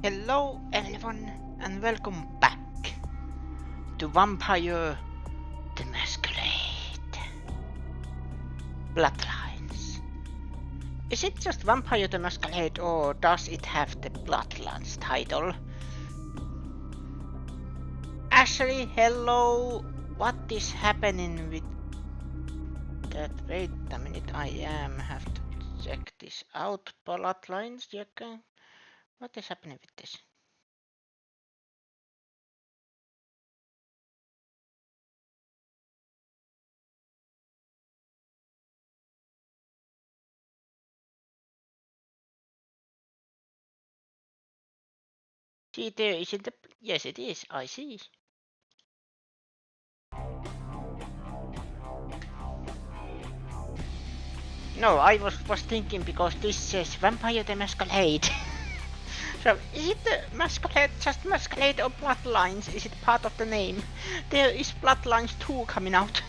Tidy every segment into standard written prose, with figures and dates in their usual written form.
Hello everyone and welcome back to Vampire the Masquerade Bloodlines. Is it just Vampire the Masquerade or does it have the Bloodlines title? Ashley, hello! What is happening with that? Wait a minute, I have to check this out. Bloodlines, okay. What is happening with this? See, there isn't the... Yes, it is, I see. No, I was thinking because this says Vampire the Masquerade. So, is it the Masquerade, just Masquerade or Bloodlines? Is it part of the name? There is Bloodlines 2 coming out.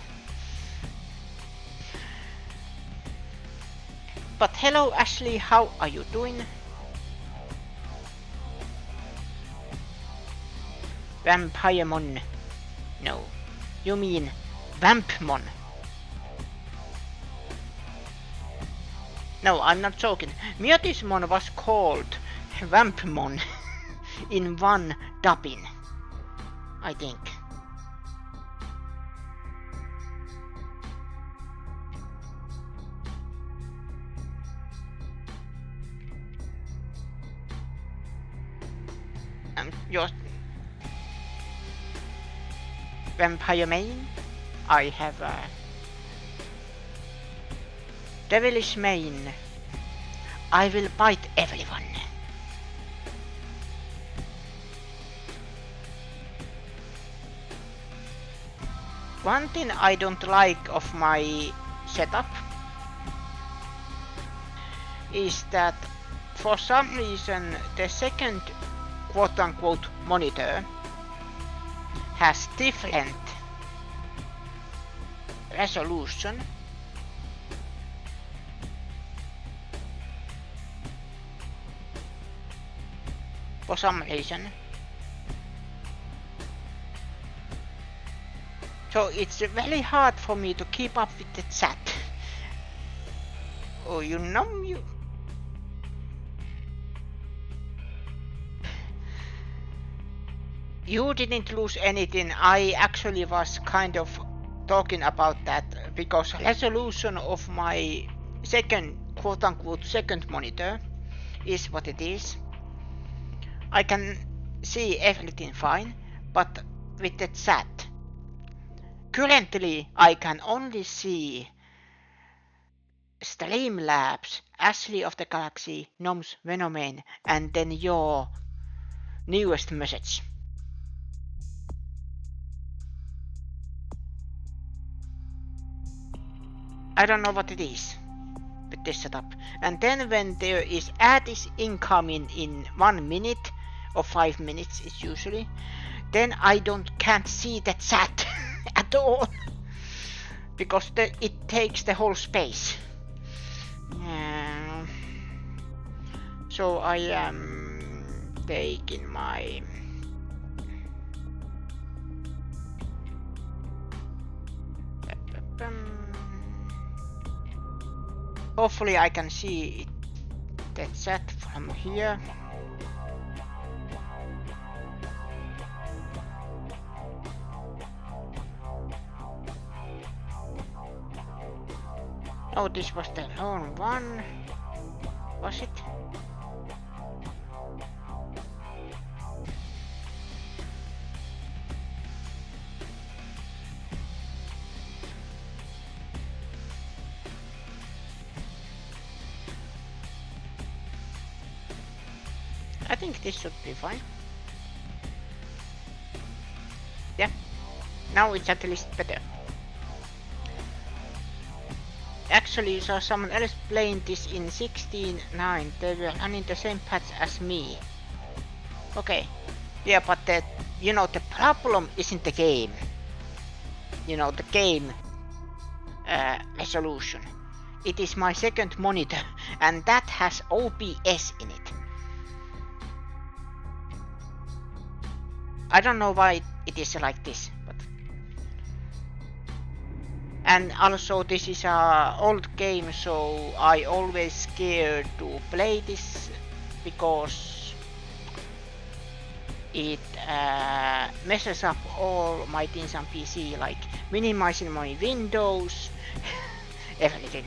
But hello Ashley, how are you doing? Vampiremon. No, you mean Vampmon. No, I'm not joking. Myotismon was called Vampmon in one dubbing, I think. Your Vampire main, I have a devilish main. I will bite everyone. One thing I don't like of my setup is that for some reason the second quote-unquote monitor has different resolution for some reason. So it's very hard for me to keep up with the chat. Oh, you know you... You didn't lose anything. I actually was kind of talking about that because resolution of my second quote-unquote second monitor is what it is. I can see everything fine, but with the chat currently I can only see Streamlabs, Ashley of the Galaxy, Gnomes Venomane, and then your newest message. I don't know what it is with this setup. And then when there is ad is incoming in 1 minute or 5 minutes is usually, then I can't see the chat at all because it takes the whole space. So I am taking my hopefully I can see the chat from here. Oh, this was the wrong one. Was it? I think this should be fine. Yeah, now it's at least better. Actually, saw someone else playing this in 16.9. They were running the same patch as me. Okay, yeah, but you know, the problem isn't the game. You know, the game resolution. It is my second monitor, and that has OBS in it. I don't know why it is like this, but... And also this is a old game, so I always scared to play this because it messes up all my things on PC, like minimizing my windows, everything.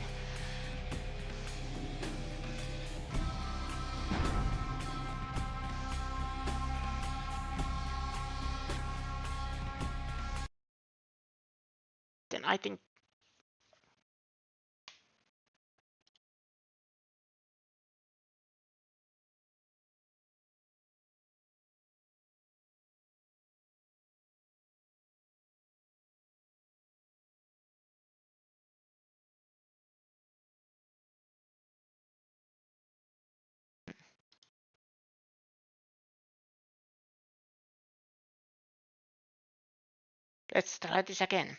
Then I think let's try this again.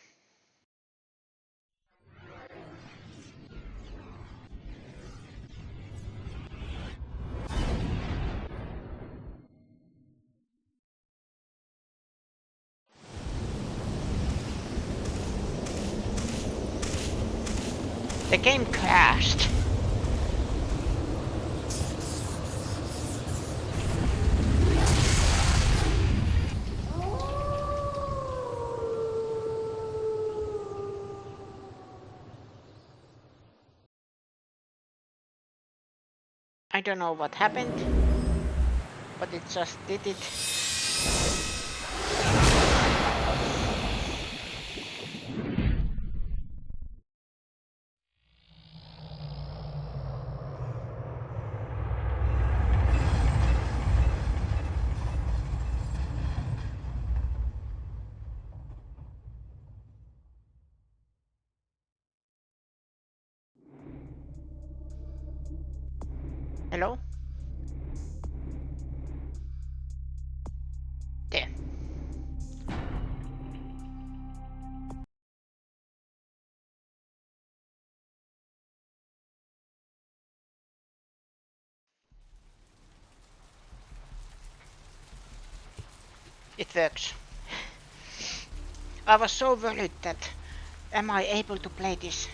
The game crashed. I don't know what happened, but it just did it. Hello? There. It works. I was so worried that am I able to play this?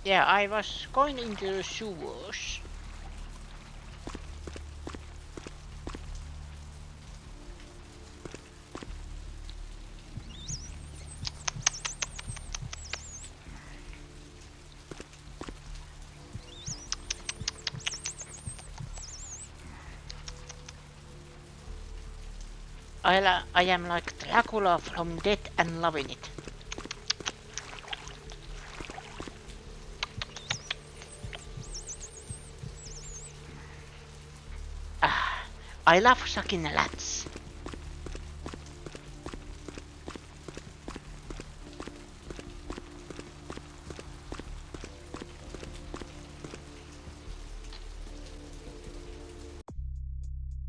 Yeah, I was going into the sewers. I am like Dracula from Death and loving it. Ah, I love sucking lats.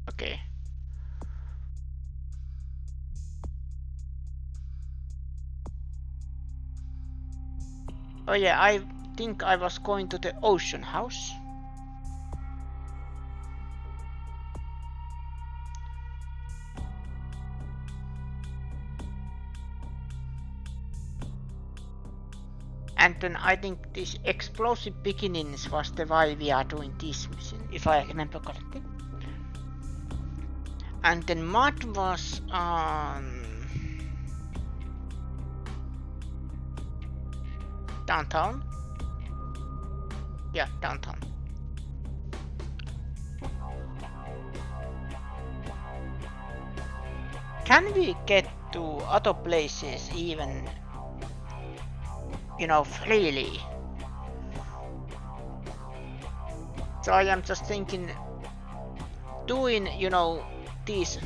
Okay. Oh yeah, I think I was going to the ocean house. And then I think this explosive beginnings was the why we are doing this mission, if I remember correctly. And then Mud was downtown. Yeah, downtown. Can we get to other places even, you know, freely? So I am just thinking, doing, you know, these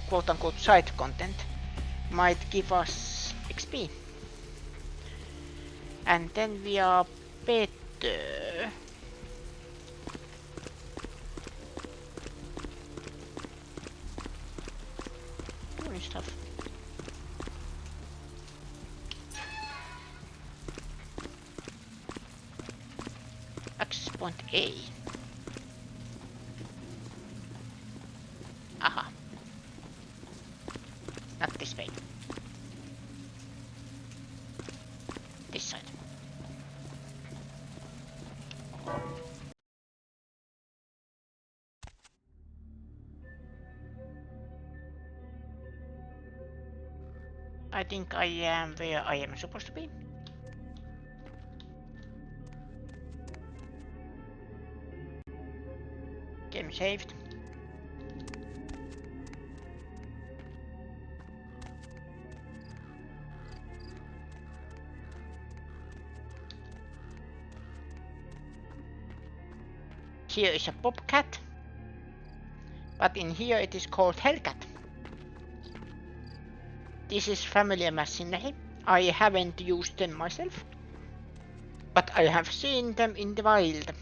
quote-unquote side content might give us XP. And then we are better. Doing stuff. Access point A. Let's wait. This side. I think I am where I am supposed to be. Game saved. Here is a bobcat, but in here it is called Hellcat. This is familiar machinery. I haven't used them myself, but I have seen them in the wild.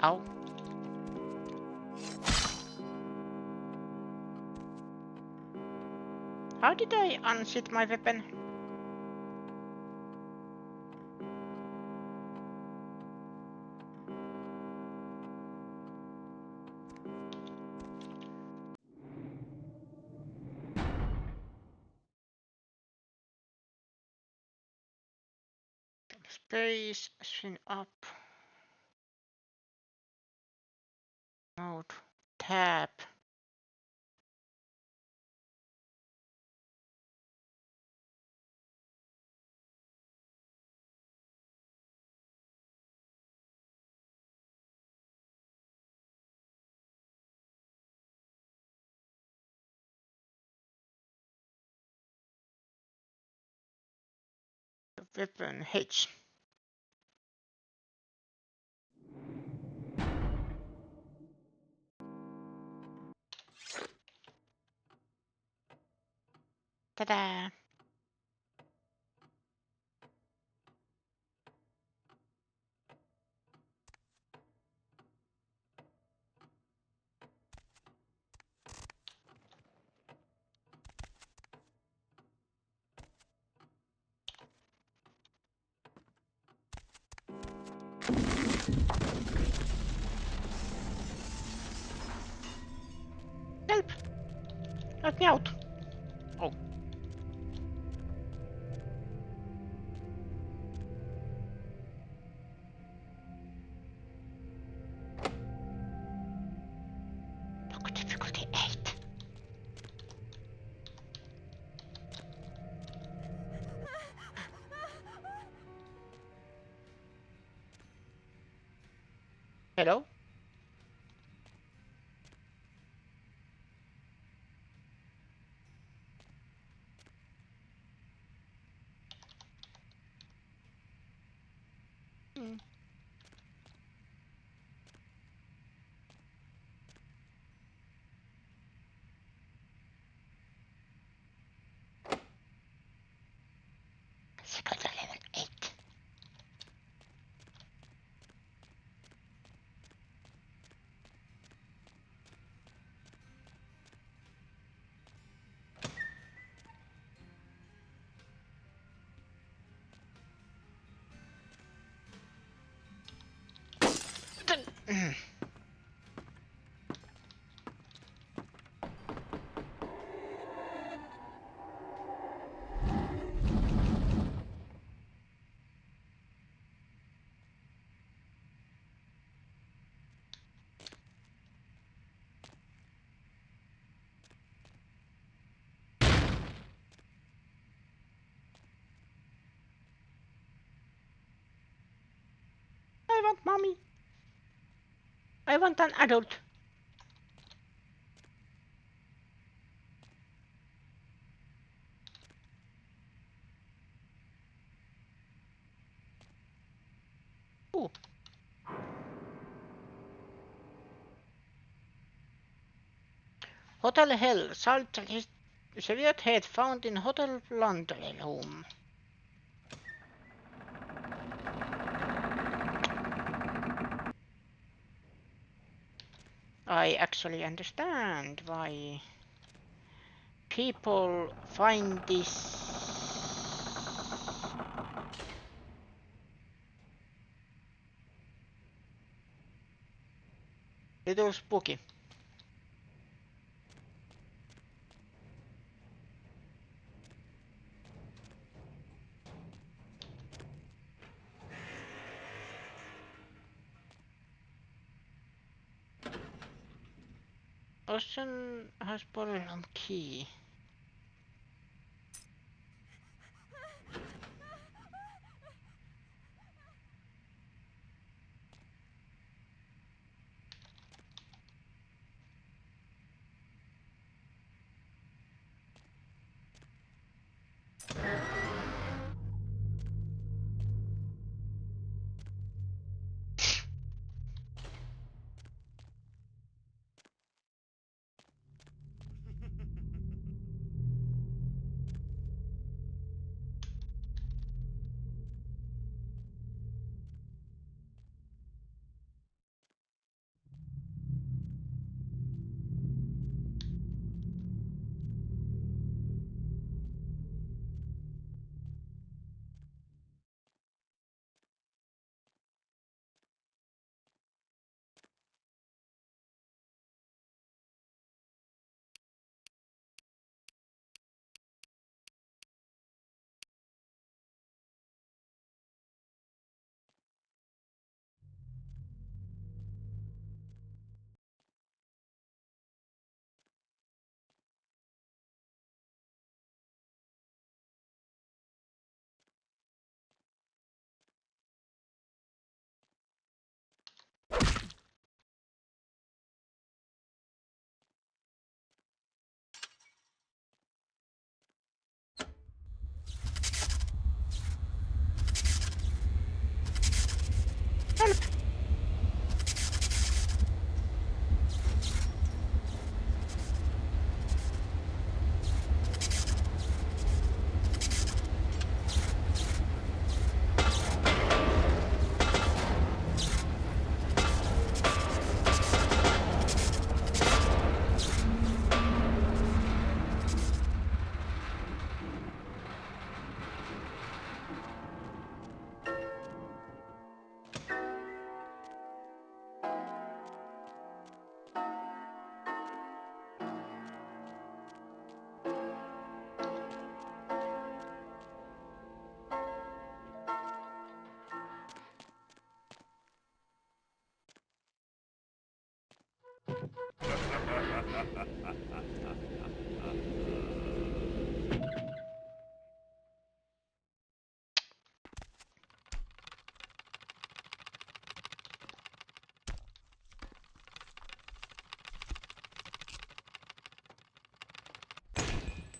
Ow. How did I unsit my weapon? Space, swing up. Mode, tab. Weapon H. Ta-da! Help! Help me out! Oh. Look, difficulty 8. Hello? Secret level 8. I want mommy. I want an adult. Ooh. Hotel Hell. Severed head found in hotel laundry room. I actually understand why people find this little spooky. Ocean has ballroom key. Help!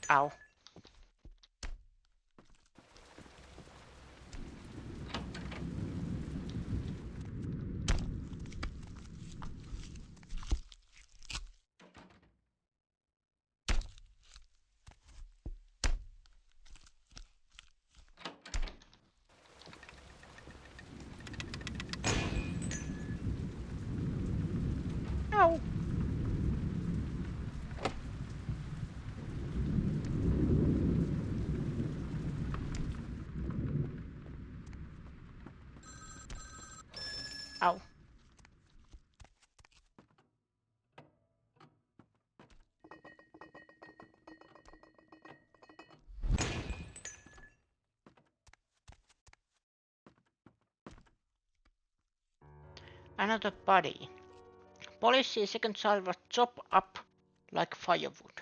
Ow. Ow. Another body. Police's second child was chopped up like firewood.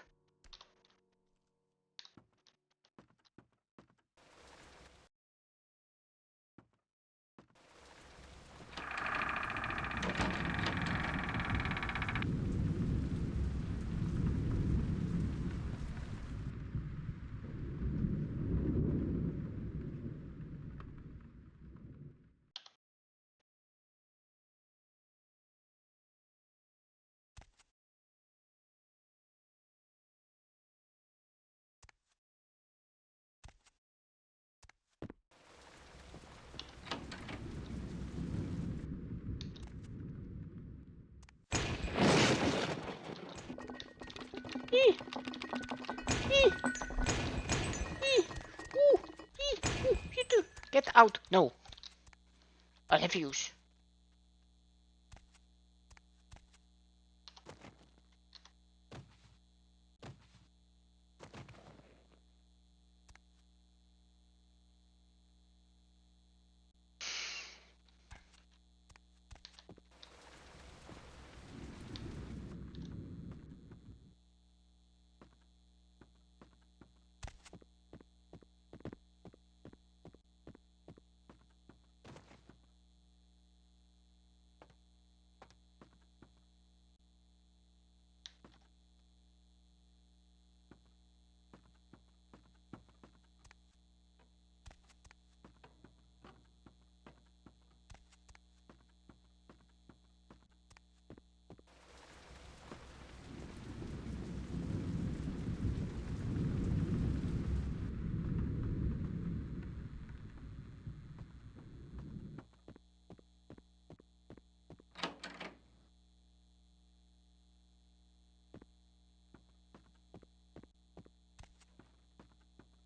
Get out! No! I refuse.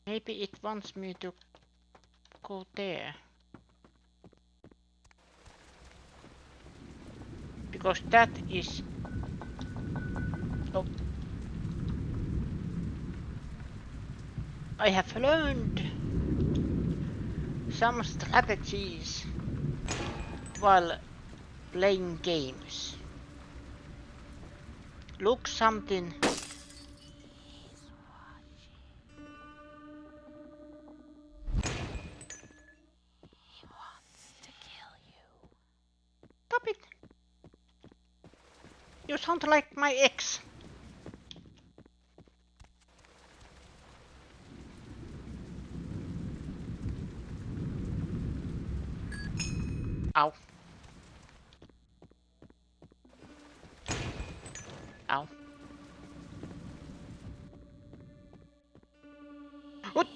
Maybe it wants me to go there. Because that is... Oh. I have learned some strategies while playing games. Look something. Stop it! You sound like my ex. Ow. Ow. What?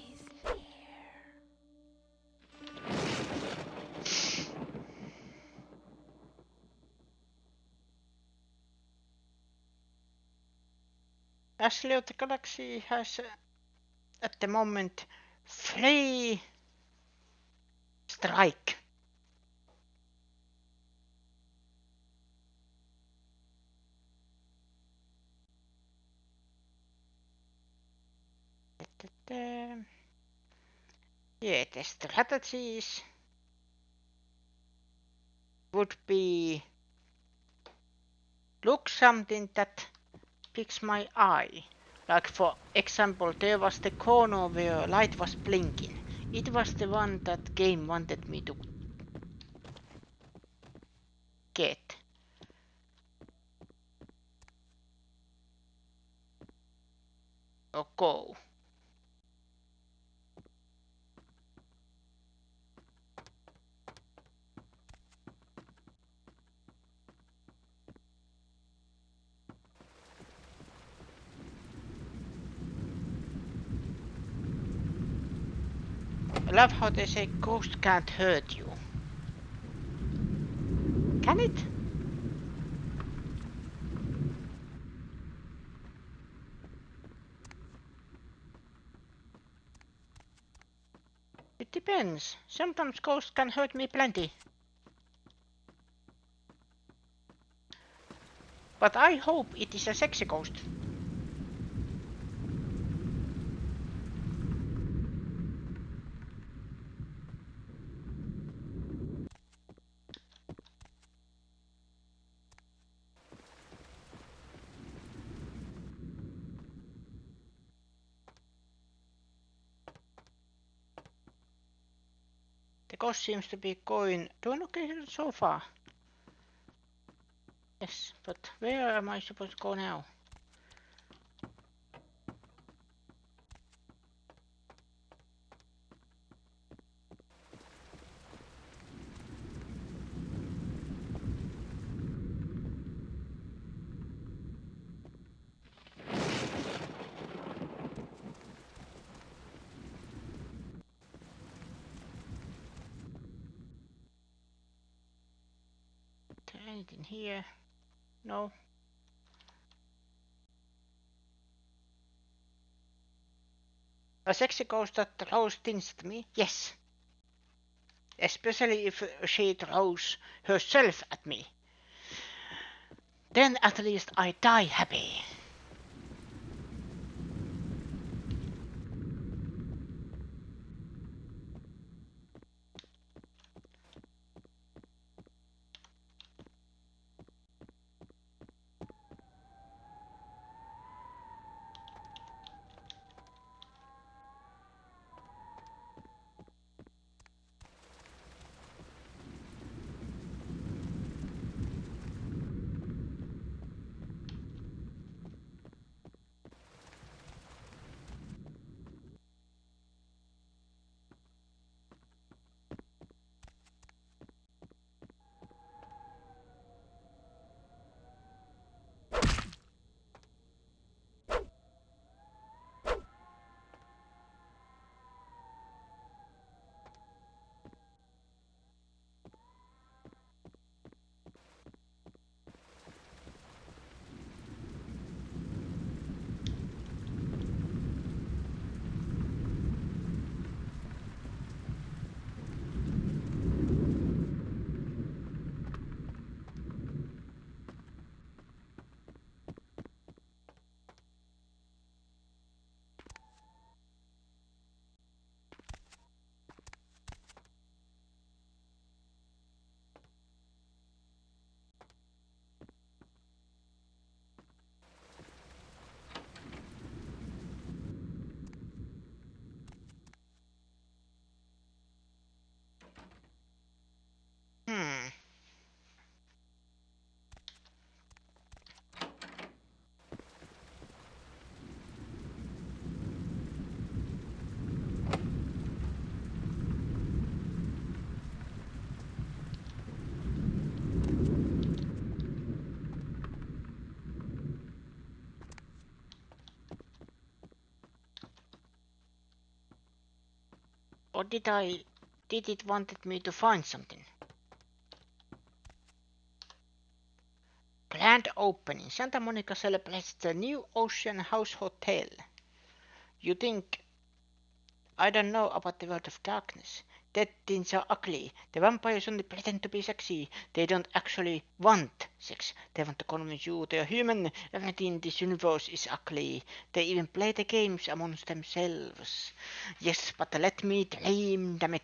Ashley of the Galaxy has at the moment 3 strike. Yeah, the strategies would be look something that picks my eye. Like for example, there was the corner where light was blinking. It was the one that game wanted me to get. Or go. I love how they say ghost can't hurt you. Can it? It depends. Sometimes ghosts can hurt me plenty. But I hope it is a sexy ghost. The ghost seems to be doing okay so far. Yes, but where am I supposed to go now? Anything here? No. A sexy ghost that throws things at me? Yes. Especially if she throws herself at me. Then at least I die happy. Hmm. Or did it wanted me to find something? Grand opening. Santa Monica celebrates the new Ocean House Hotel. You think I don't know about the world of darkness? Dead things are ugly. The vampires only pretend to be sexy. They don't actually want sex. They want to convince you they are human. Everything in this universe is ugly. They even play the games amongst themselves. Yes, but let me dream, damn it.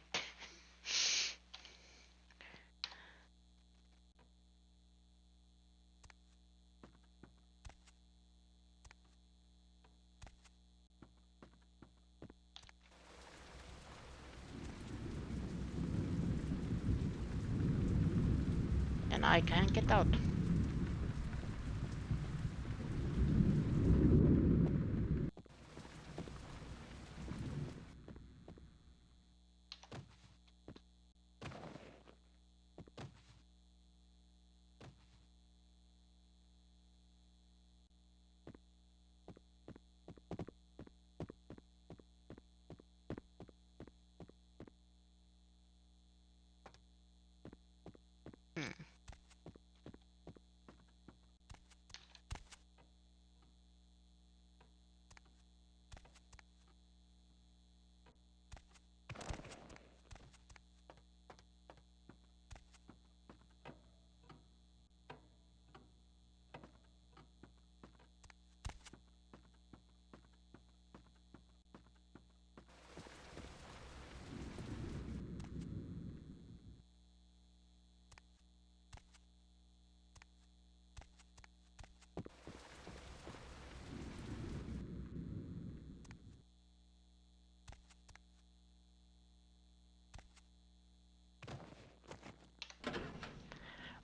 And I can't get out. Hmm.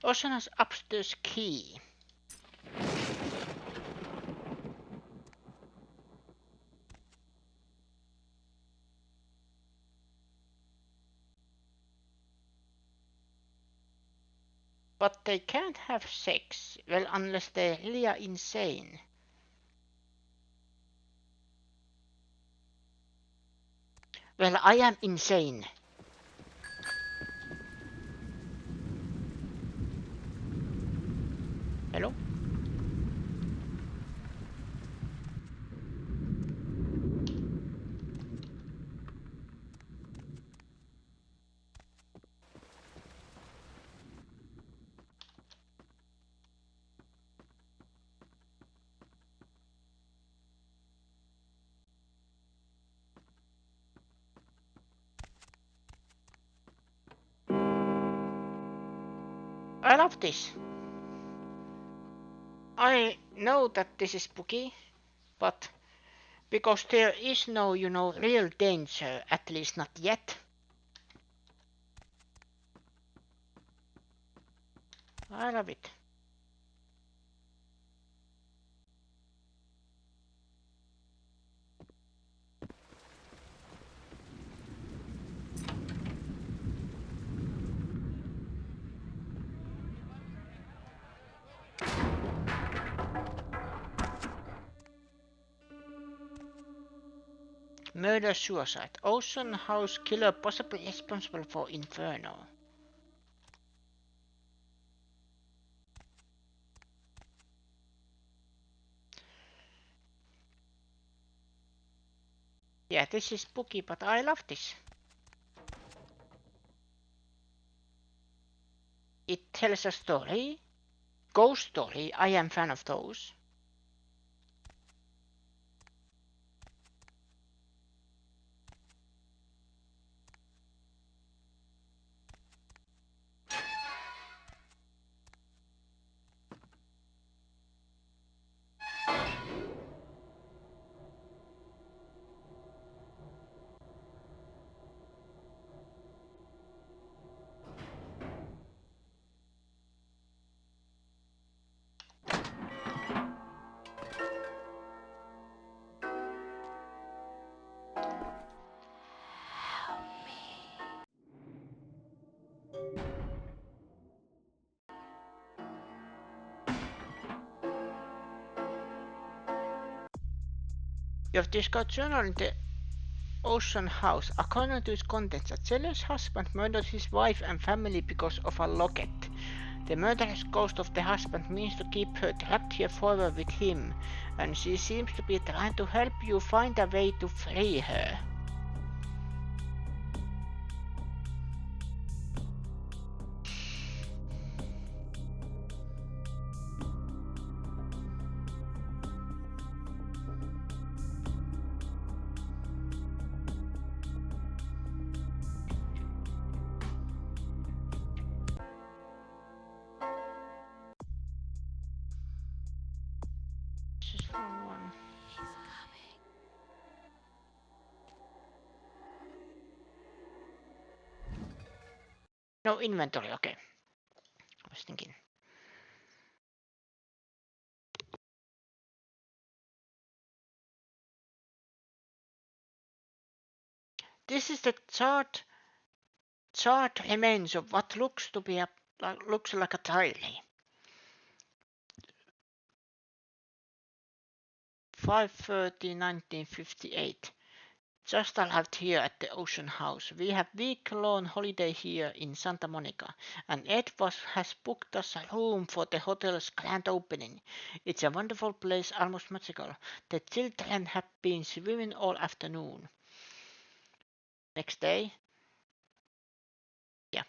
Ocean's upstairs key. But they can't have sex. Well, unless they really are insane. Well, I am insane. Hello? I love this. I know that this is spooky, but because there is no, real danger, at least not yet. I love it. Murder-suicide. Ocean House killer possibly responsible for Inferno. Yeah, this is spooky, but I love this. It tells a story. Ghost story, I am fan of those. You have discovered journal in the Ocean House. According to its contents, a jealous husband murdered his wife and family because of a locket. The murderous ghost of the husband means to keep her trapped here forever with him, and she seems to be trying to help you find a way to free her. This is from one. No inventory, okay. I was thinking. This is the chart remains of what looks to be looks like a tile. 5/30/1958. Just arrived here at the Ocean House. We have week-long holiday here in Santa Monica, and Ed has booked us a room for the hotel's grand opening. It's a wonderful place, almost magical. The children have been swimming all afternoon. Next day. Yeah.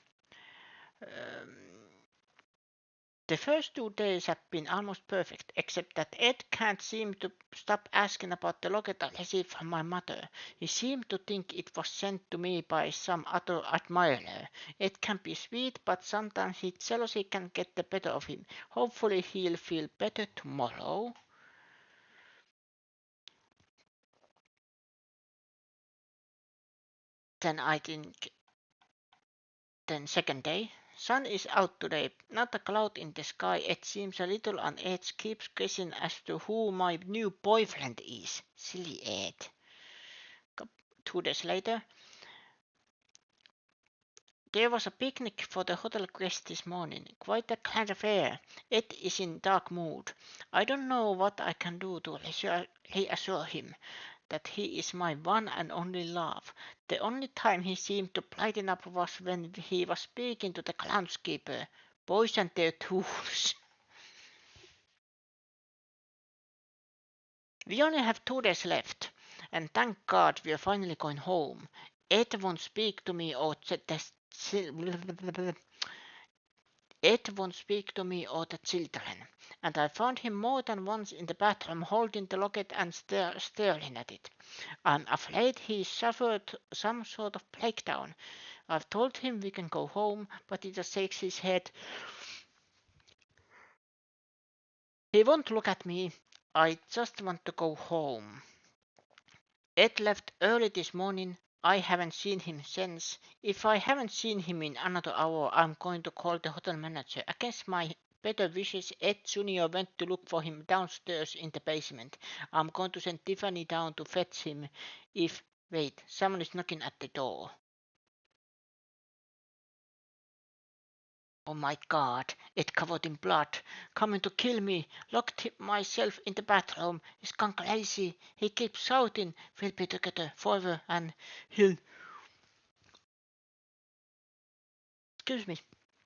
The first 2 days have been almost perfect, except that Ed can't seem to stop asking about the locket I received from my mother. He seemed to think it was sent to me by some other admirer. Ed can be sweet, but sometimes his jealousy can get the better of him. Hopefully he'll feel better tomorrow. Then second day. Sun is out today. Not a cloud in the sky. Ed seems a little on edge. Keeps guessing as to who my new boyfriend is. Silly Ed. 2 days later. There was a picnic for the hotel guests this morning. Quite a grand affair. Ed is in dark mood. I don't know what I can do to reassure him that he is my one and only love. The only time he seemed to brighten up was when he was speaking to the groundskeeper. Boys and their tools. We only have 2 days left, and thank God we're finally going home. Ed won't speak to me or Ed won't speak to me or the children, and I found him more than once in the bathroom holding the locket and staring at it. I'm afraid he suffered some sort of breakdown. I've told him we can go home, but he just shakes his head. He won't look at me. I just want to go home. Ed left early this morning. I haven't seen him since. If I haven't seen him in another hour, I'm going to call the hotel manager. Against my better wishes, Ed Jr. went to look for him downstairs in the basement. I'm going to send Tiffany down to fetch him. Wait, someone is knocking at the door. Oh my God, Ed covered in blood. Coming to kill me. Locked myself in the bathroom. He's gone crazy. He keeps shouting, we'll be together forever and he'll... Excuse me.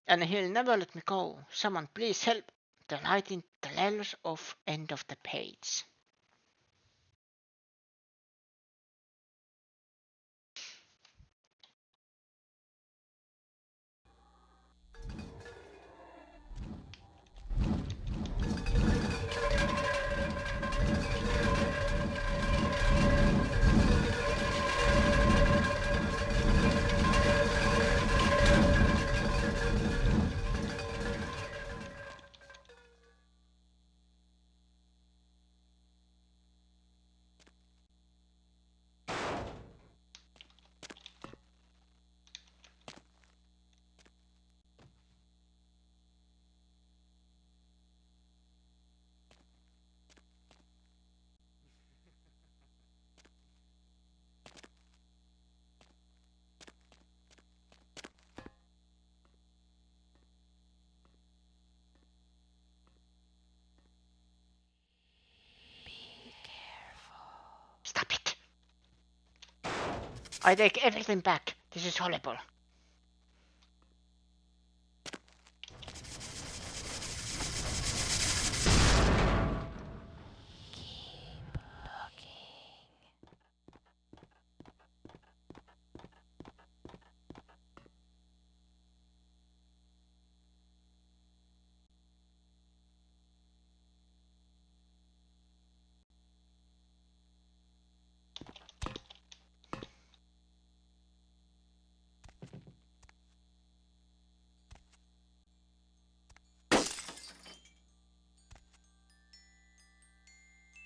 And he'll never let me go. Someone please help. The writing trails off end of the page. Stop it. I take everything back. This is horrible.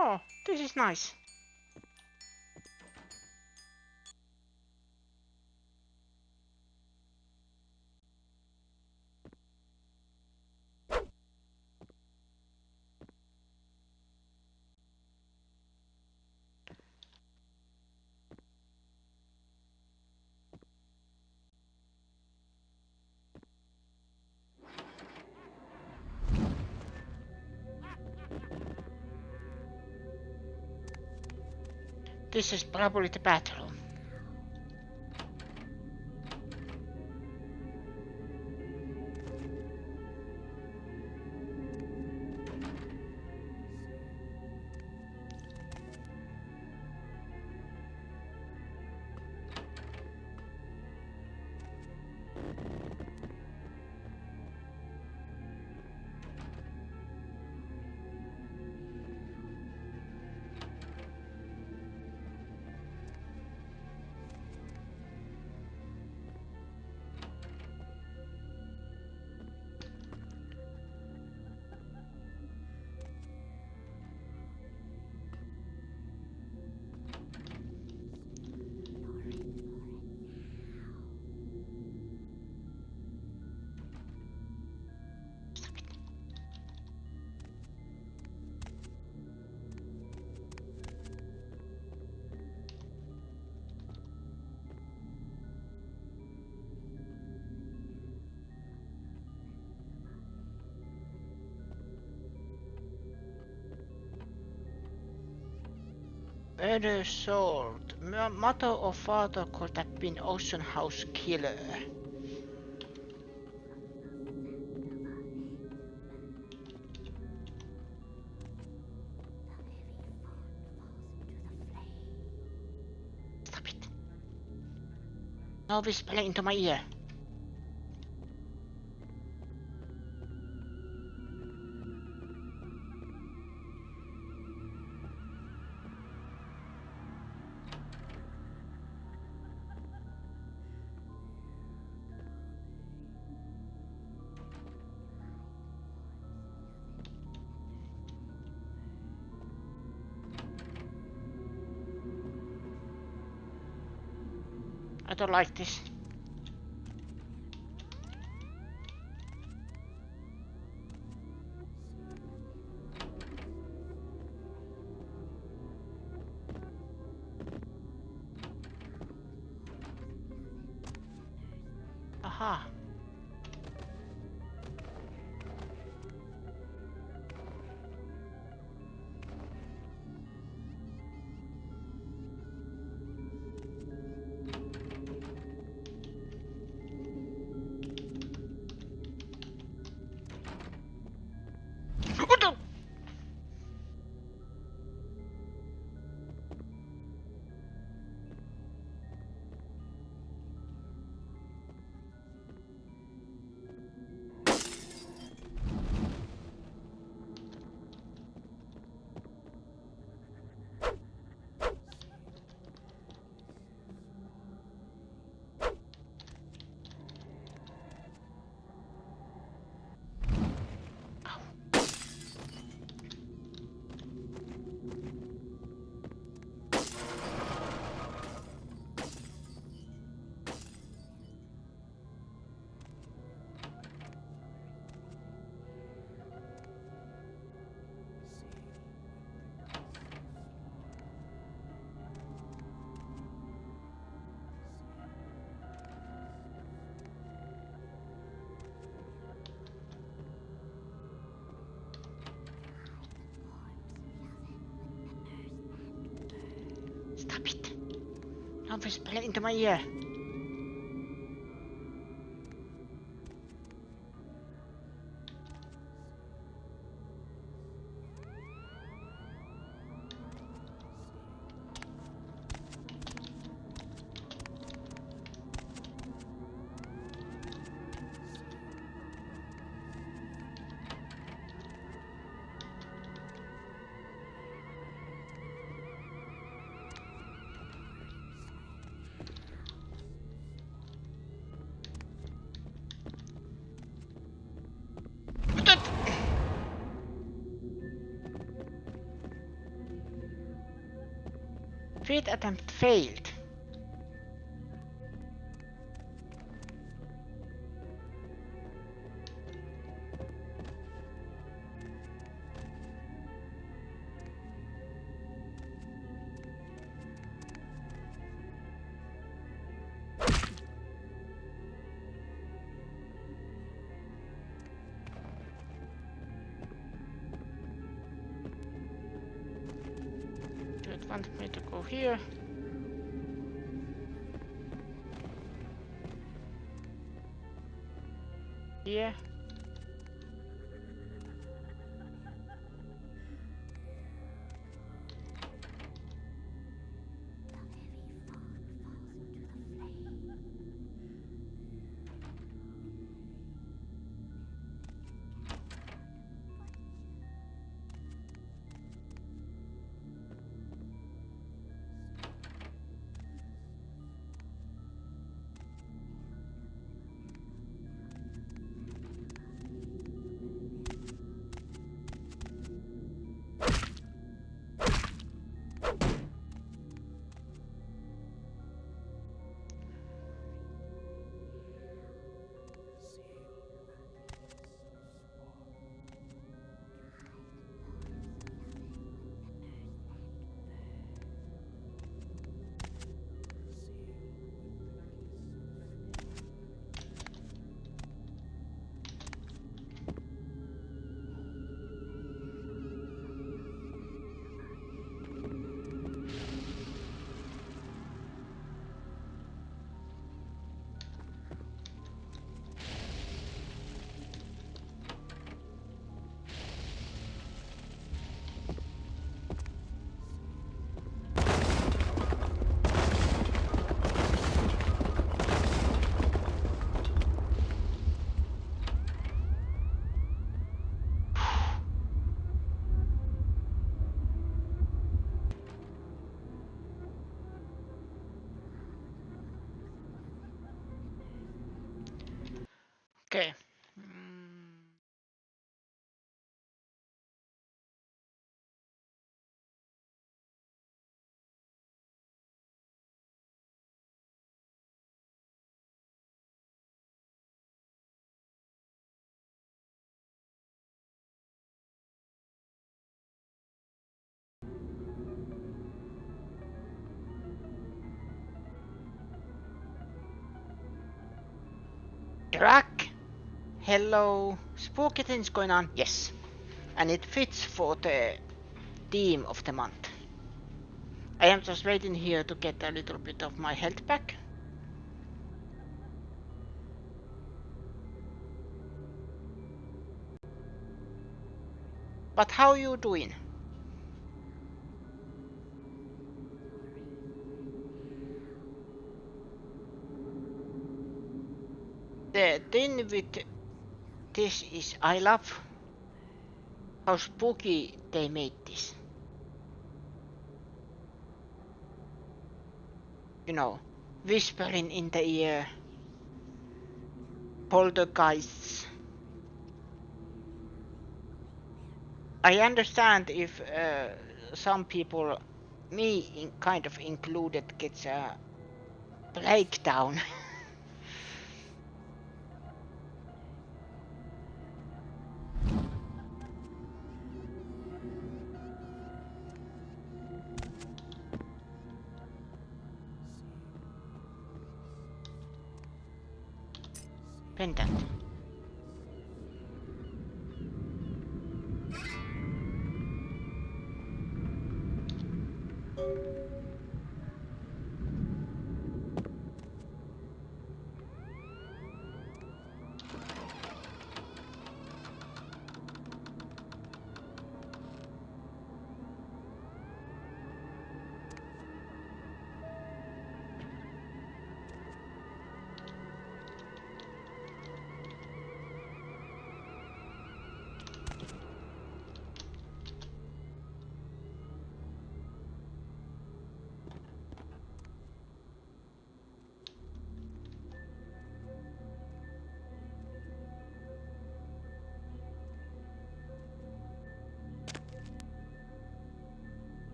Oh, this is nice. This is probably the bathroom. Better sword. Mother or father could have been Ocean House killer. Stop it. No whispering into my ear. I don't like this. Aha. Stop it. No whispering into my ear. Fifth attempt failed. Do it want me to go here? Here? Drac, hello. Spooky things going on? Yes. And it fits for the theme of the month. I am just waiting here to get a little bit of my health back. But how you doing? The thing with this is I love how spooky they made this. You know, whispering in the ear, poltergeists. I understand if some people, me kind of included, gets a breakdown. Pendant.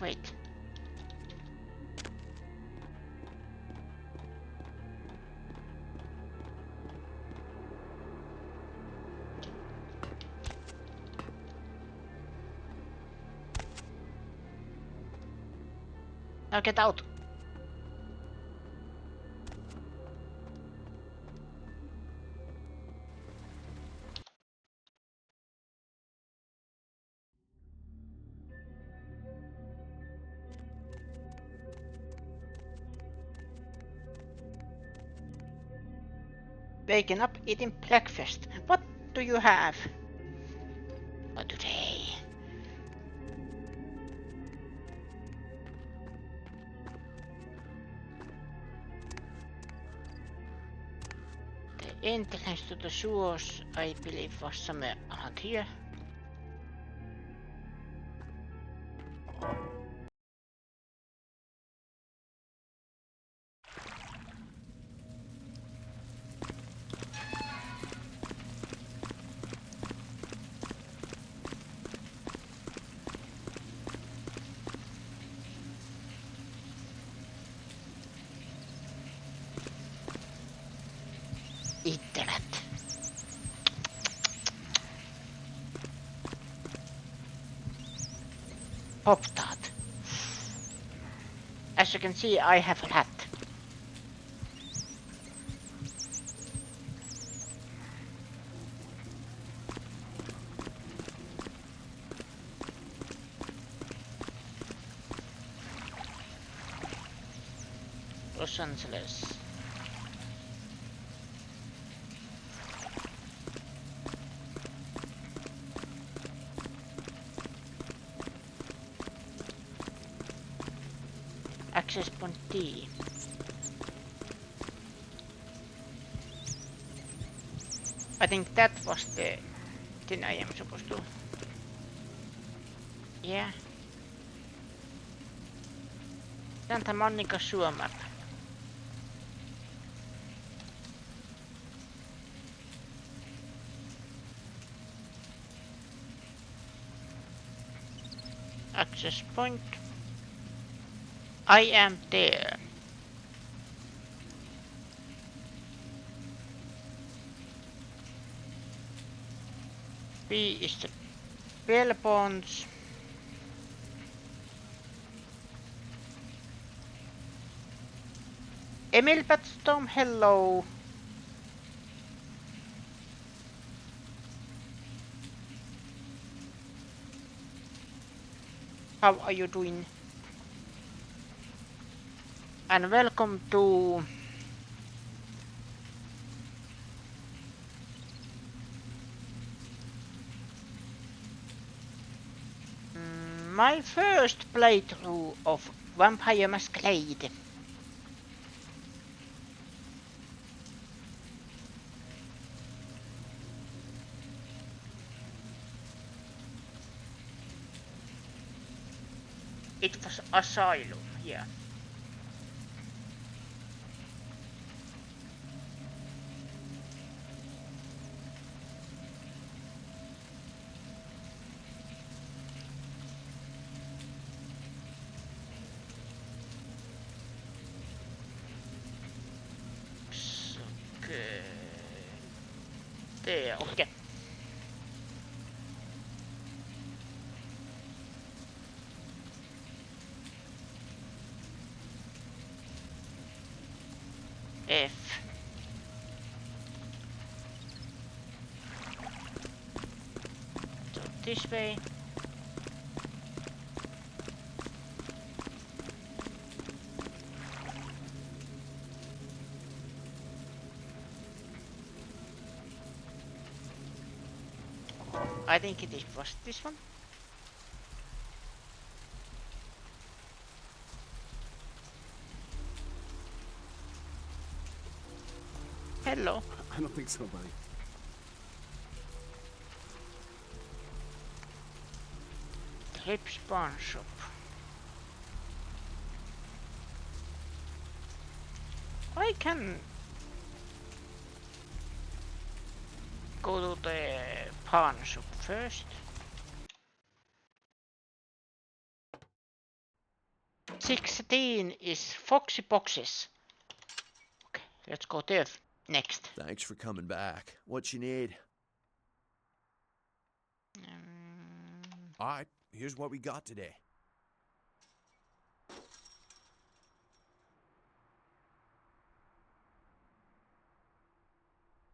Wait. Now get out. Waking up, eating breakfast. What do you have for today? The entrance to the sewers, I believe, was somewhere around here. Eat that. Pop-Tart. As you can see, I have a hat. Los Angeles. Access point D. I think that was the thing I am supposed to. Yeah. Santa Monica sewer map. Access point. I am there. B is the bell bonds. Emil Batstorm, hello. How are you doing? And welcome to my first playthrough of Vampire Masquerade. It was Asylum, yeah. Okay. There, okay. F. So this way. I think it was this one. Hello. I don't think so, buddy. Trips pawn shop. I can go to the pawn shop first. 16 is Foxy Boxes. Okay, let's go there next. Thanks for coming back. What you need? All right, here's what we got today.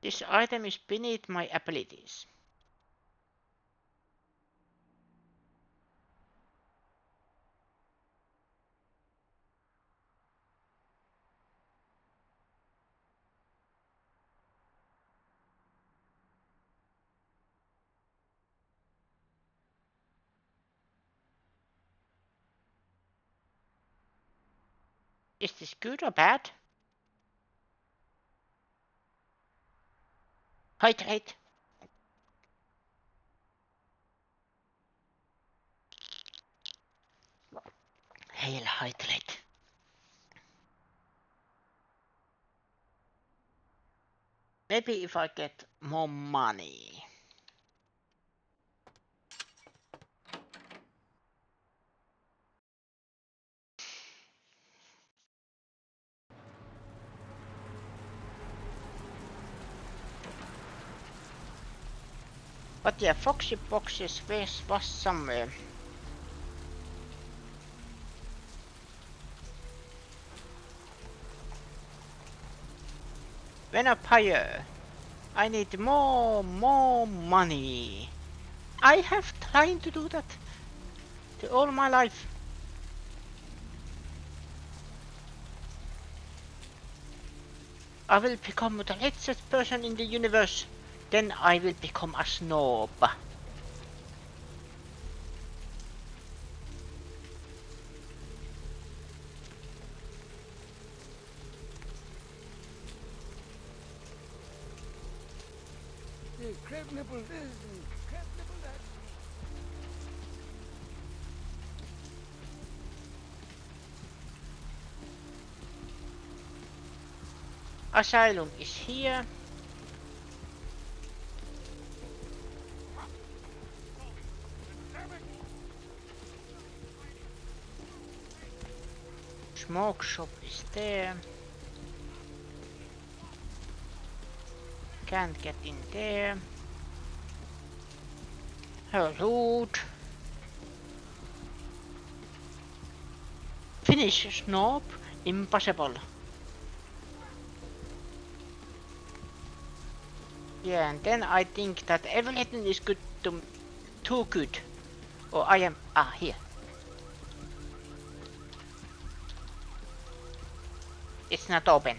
This item is beneath my abilities. Is this good or bad? Hydrate. Hail hydrate. Maybe if I get more money. But yeah, Foxy Boxes was somewhere. Vampire. I need more money. I have tried to do that all my life. I will become the richest person in the universe. Then I will become a snob. Crab nipple this and crab nipple that. Asylum is here. Smoke shop is there. Can't get in there. Her loot. Finish snob? Impossible. Yeah, and then I think that everything is good to too good. Or I am here. It's not open.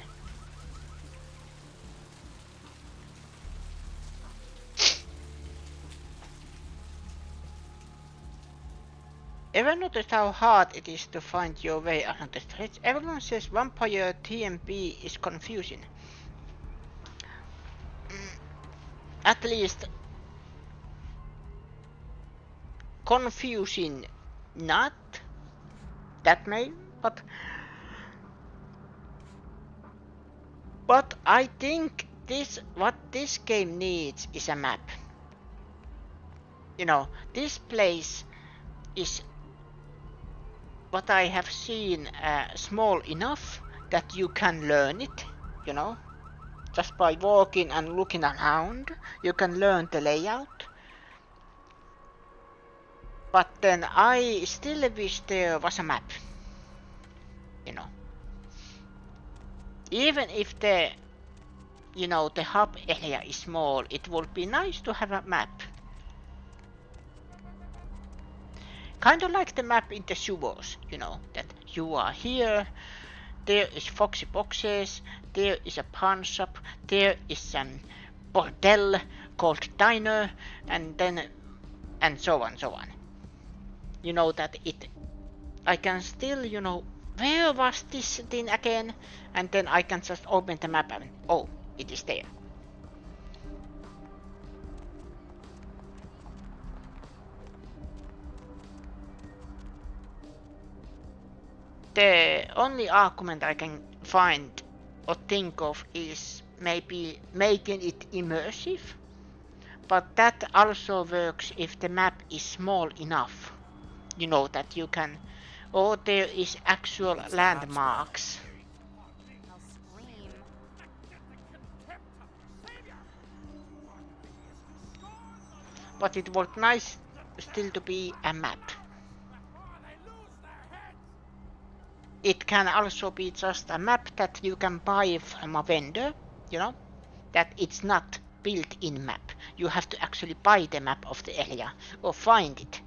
Ever noticed how hard it is to find your way around the streets? Everyone says vampire TMP is confusing. At least confusing, not that may, but I think what this game needs is a map. You know, this place is what I have seen small enough that you can learn it, you know, just by walking and looking around, you can learn the layout. But then I still wish there was a map, you know. Even if the hub area is small, it would be nice to have a map. Kind of like the map in the sewers, you know, that you are here, there is foxy boxes, there is a pawn shop, there is some bordel called diner, and so on, so on. You know that I can still, you know, where was this thing again? And then I can just open the map and, oh, it is there. The only argument I can find or think of is maybe making it immersive, but that also works if the map is small enough, you know, that you can, or there is actual landmarks. But it would nice still to be a map. It can also be just a map that you can buy from a vendor, you know, that it's not built-in map. You have to actually buy the map of the area or find it.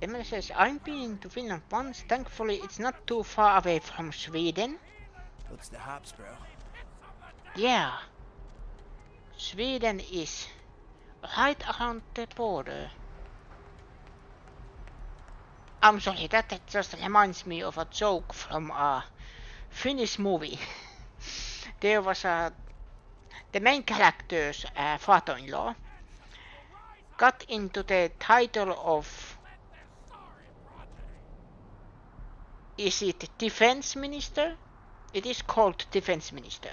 Emily says, I've been to Finland once. Thankfully, it's not too far away from Sweden. Looks the hops, bro. Yeah. Sweden is right around the border. I'm sorry, that just reminds me of a joke from a Finnish movie. There was the main character's father-in-law got into the title of, is it defense minister? It is called defense minister.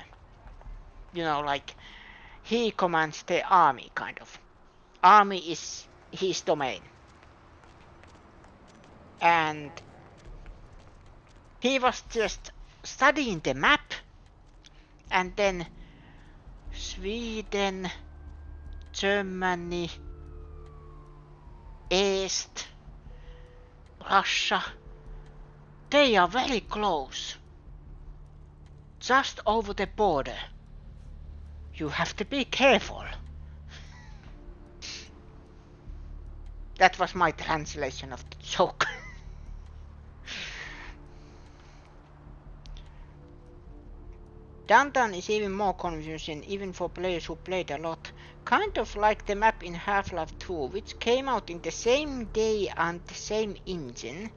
You know, like he commands the army, kind of. Army is his domain. And he was just studying the map, and then Sweden, Germany, East, Russia, they are very close. Just over the border. You have to be careful. That was my translation of the joke. Downtown is even more confusing, even for players who played a lot. Kind of like the map in Half-Life 2, which came out in the same day and the same engine.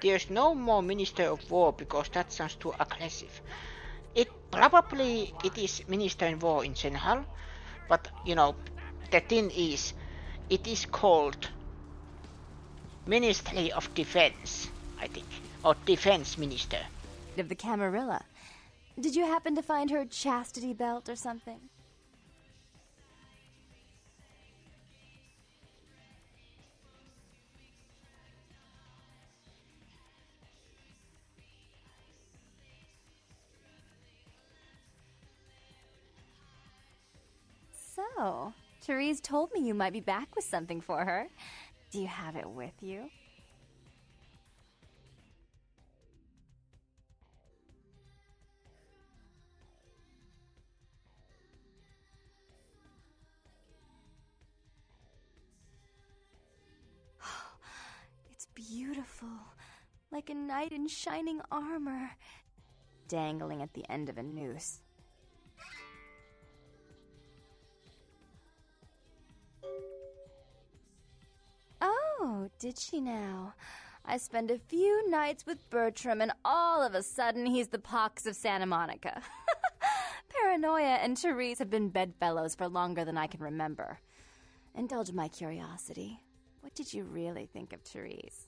There's no more Minister of War because that sounds too aggressive. It is Minister in War in general, but you know, the thing is, it is called Ministry of Defense, I think, or Defense Minister. Of the Camarilla. Did you happen to find her chastity belt or something? So, Therese told me you might be back with something for her. Do you have it with you? It's beautiful, like a knight in shining armor, dangling at the end of a noose. Oh, did she now? I spend a few nights with Bertram and all of a sudden he's the pox of Santa Monica. Paranoia and Therese have been bedfellows for longer than I can remember. Indulge my curiosity. What did you really think of Therese?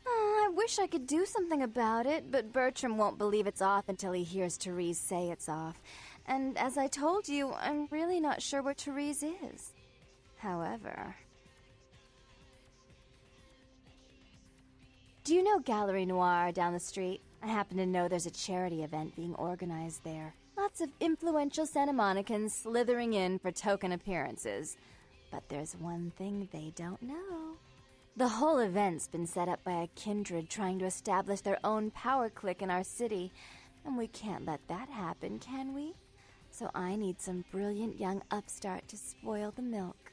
I wish I could do something about it, but Bertram won't believe it's off until he hears Therese say it's off. And as I told you, I'm really not sure where Therese is. However... Do you know Gallery Noir down the street? I happen to know there's a charity event being organized there. Lots of influential Santa Monicans slithering in for token appearances. But there's one thing they don't know. The whole event's been set up by a kindred trying to establish their own power clique in our city, and we can't let that happen, can we? So I need some brilliant young upstart to spoil the milk.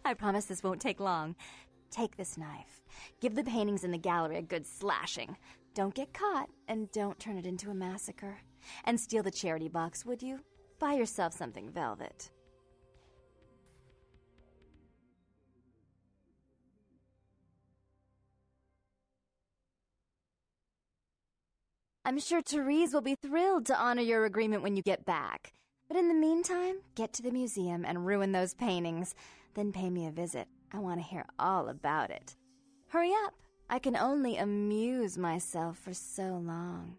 I promise this won't take long. Take this knife. Give the paintings in the gallery a good slashing. Don't get caught, and don't turn it into a massacre. And steal the charity box, would you? Buy yourself something velvet. I'm sure Therese will be thrilled to honor your agreement when you get back. But in the meantime, get to the museum and ruin those paintings. Then pay me a visit. I want to hear all about it. Hurry up. I can only amuse myself for so long.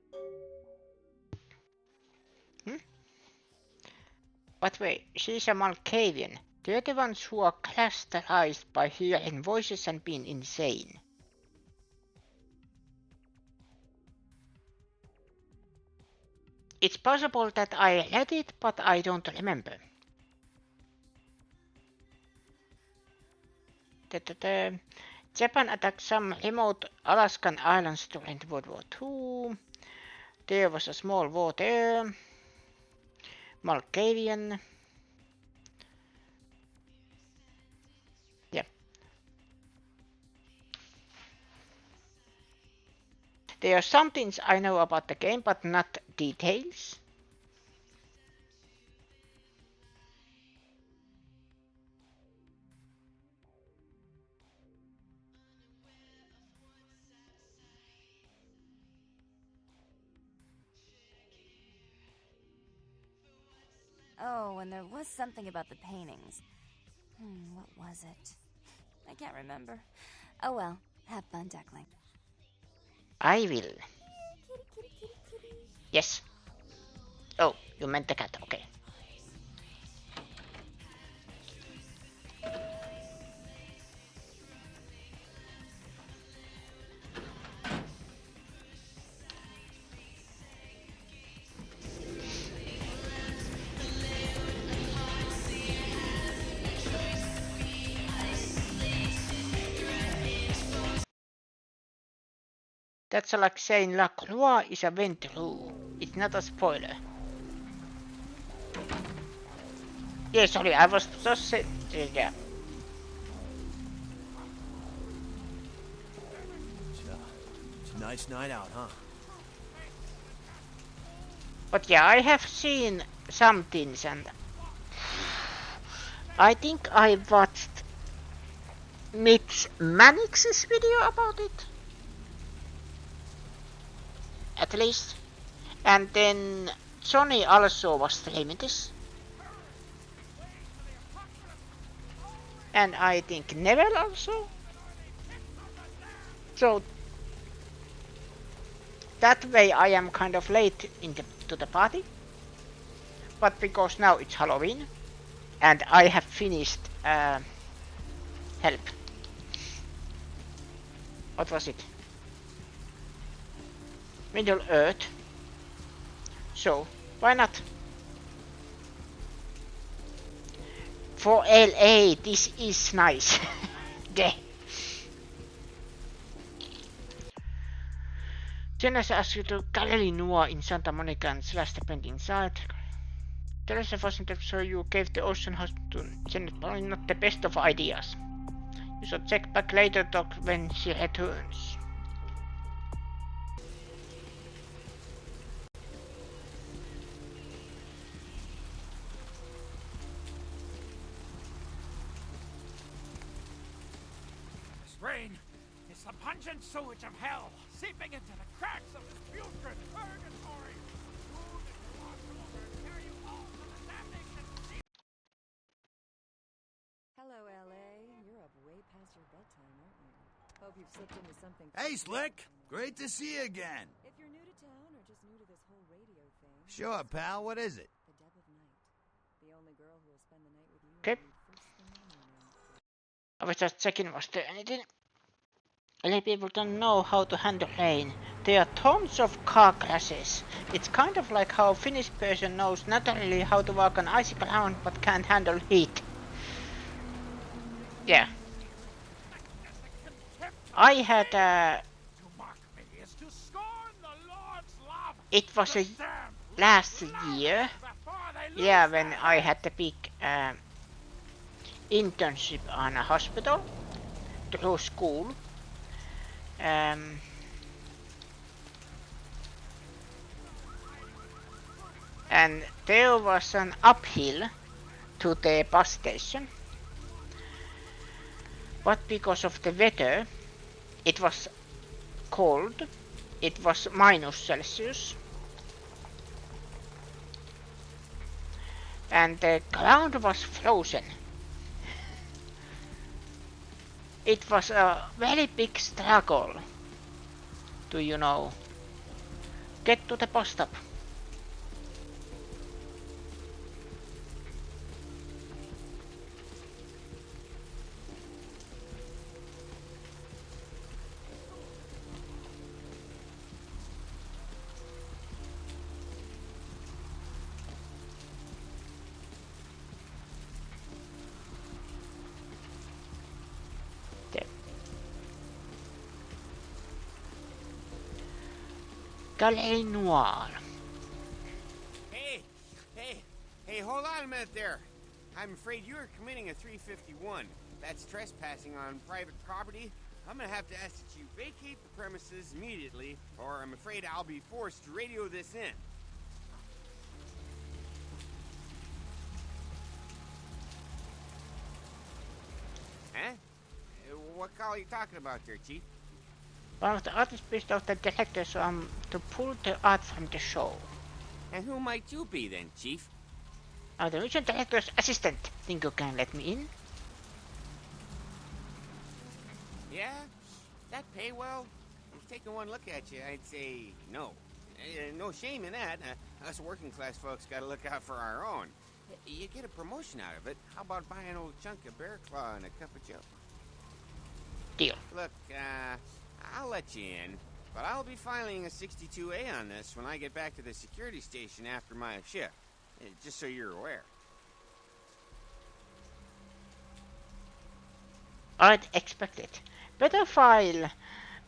But wait, she's a Malkavian. They're the ones who are characterized by hearing voices and being insane. It's possible that I read it, but I don't remember. Japan attacked some remote Alaskan islands during World War II. There was a small war there. Malkavian. Yeah. There are some things I know about the game, but not details. Oh, and there was something about the paintings. What was it? I can't remember. Oh well, have fun, Duckling. I will. Yes. Oh, you meant the cat, okay. That's like saying La Croix is a Ventrue. It's not a spoiler. Yeah, sorry, I was just saying. Yeah. It's a nice night out, huh? But yeah, I have seen some things, and I think I watched Mitch Mannix's video about it. At least. And then Johnny also was streaming this. And I think Neville also. So that way I am kind of late to the party. But because now it's Halloween and I have finished help. What was it? Middle Earth. So why not? For LA this is nice. Yeah. Jenna asked you to Galilee Noir in Santa Monica and slash the pending site. Teresa wasn't so you gave the ocean house to Jenna, probably not the best of ideas. You should check back later talk when she returns. This rain is the pungent sewage of hell, seeping into the cracks of this putrid purgatory. Moon and wash over and carry you all to the damnation. Hello, LA. You're up way past your bedtime, aren't you? Hope you've slipped into something. Hey, Slick. Great to see you again. If you're new to town or just new to this whole radio thing. Sure, pal. What is it? The Deb of Night. The only girl who will spend the night with you. Okay. First thing in the morning. I was just checking was there anything. LA people don't know how to handle rain. There are tons of car crashes. It's kind of like how a Finnish person knows not only how to walk on icy ground but can't handle heat. Yeah. I had it was a last year, yeah, when I had the big internship on a hospital through school. And there was an uphill to the bus station, but because of the weather, it was cold. It was -Celsius. And the ground was frozen. It was a very big struggle to, you know, get to the bus stop. Galilee Noir. Hey, hold on a minute there. I'm afraid you are committing a 351. That's trespassing on private property. I'm gonna have to ask that you vacate the premises immediately, or I'm afraid I'll be forced to radio this in. Huh? What call are you talking about there, Chief? One of the artists pissed off the directors to pull the art from the show. And who might you be then, Chief? I'm the mission director's assistant. Think you can let me in? Yeah? That pay well? If taking one look at you, I'd say no. No shame in that. Us working class folks gotta look out for our own. You get a promotion out of it. How about buying an old chunk of bear claw and a cup of joe? Deal. Look, I'll let you in, but I'll be filing a 62A on this when I get back to the security station after my shift. Just so you're aware. I'd expect it. Better file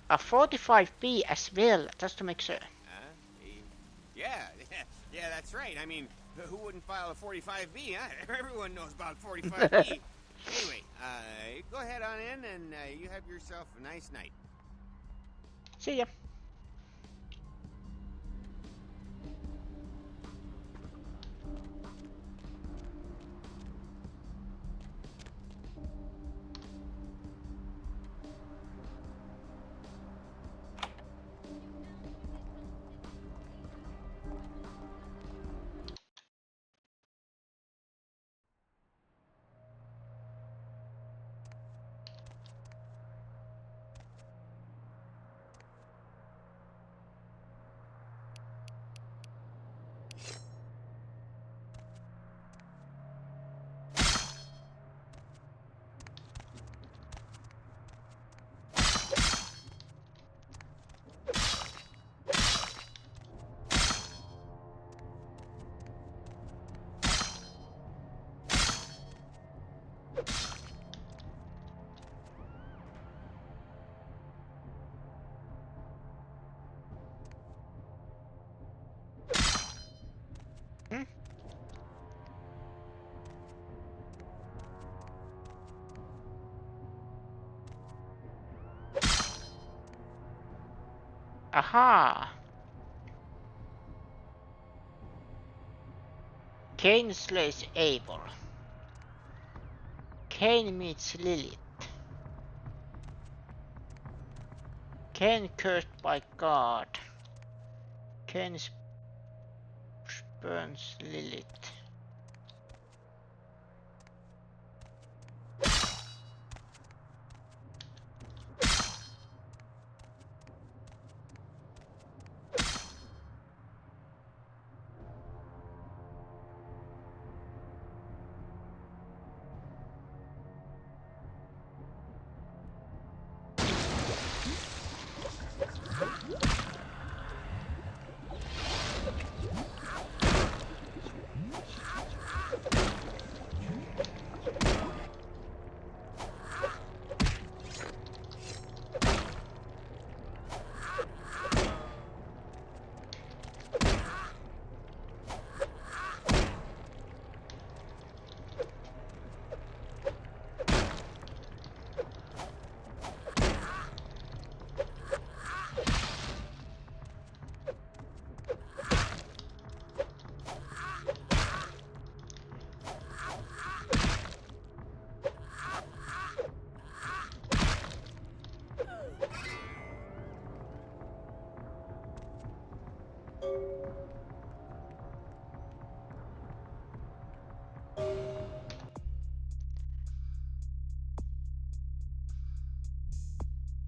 a 45B as well, just to make sure. Yeah, that's right. I mean, who wouldn't file a 45B, huh? Everyone knows about 45B. Anyway, go ahead on in and you have yourself a nice night. See ya. Aha! Cain slays Abel. Cain meets Lilith. Cain cursed by God. Cain spurns Lilith.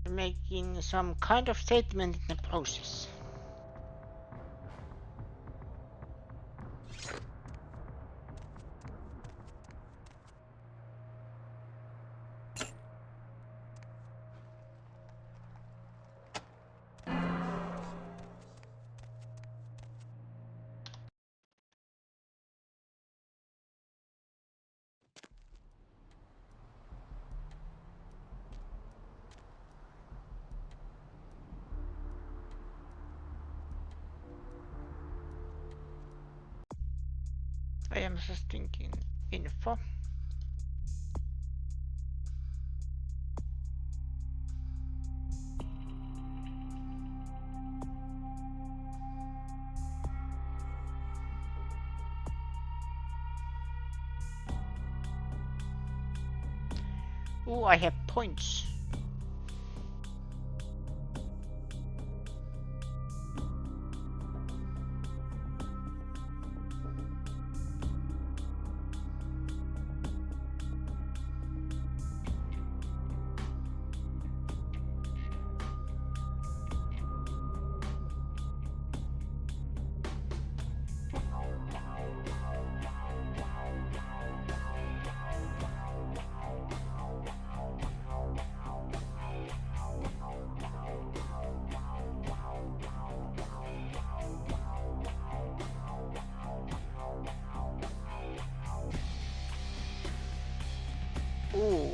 Making some kind of statement in the process. I am just thinking info. Oh, I have points. Ooh.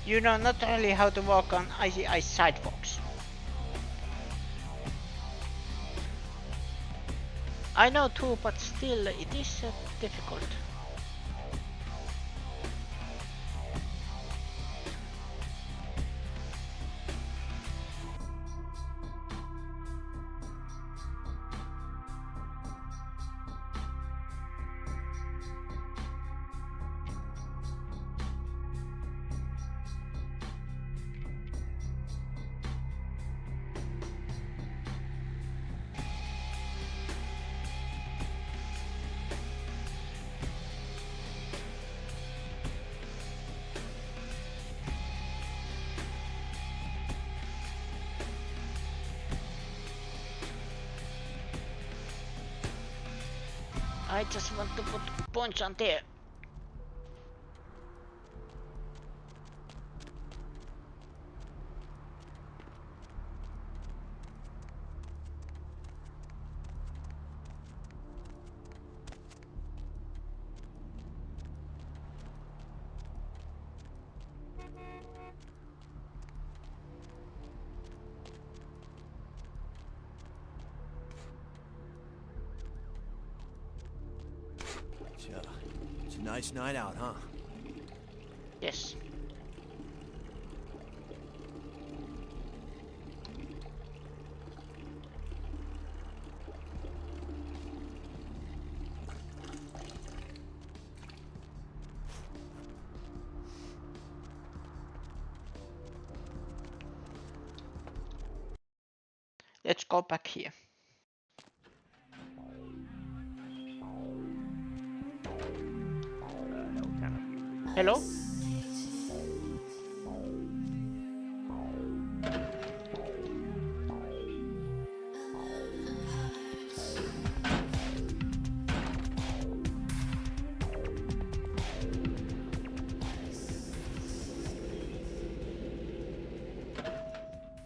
You know not only how to walk on icy ice sidewalks. I know too, but still it is difficult. I just want to put points on there. It's a nice night out, huh? Yes. Let's go back here. Hello?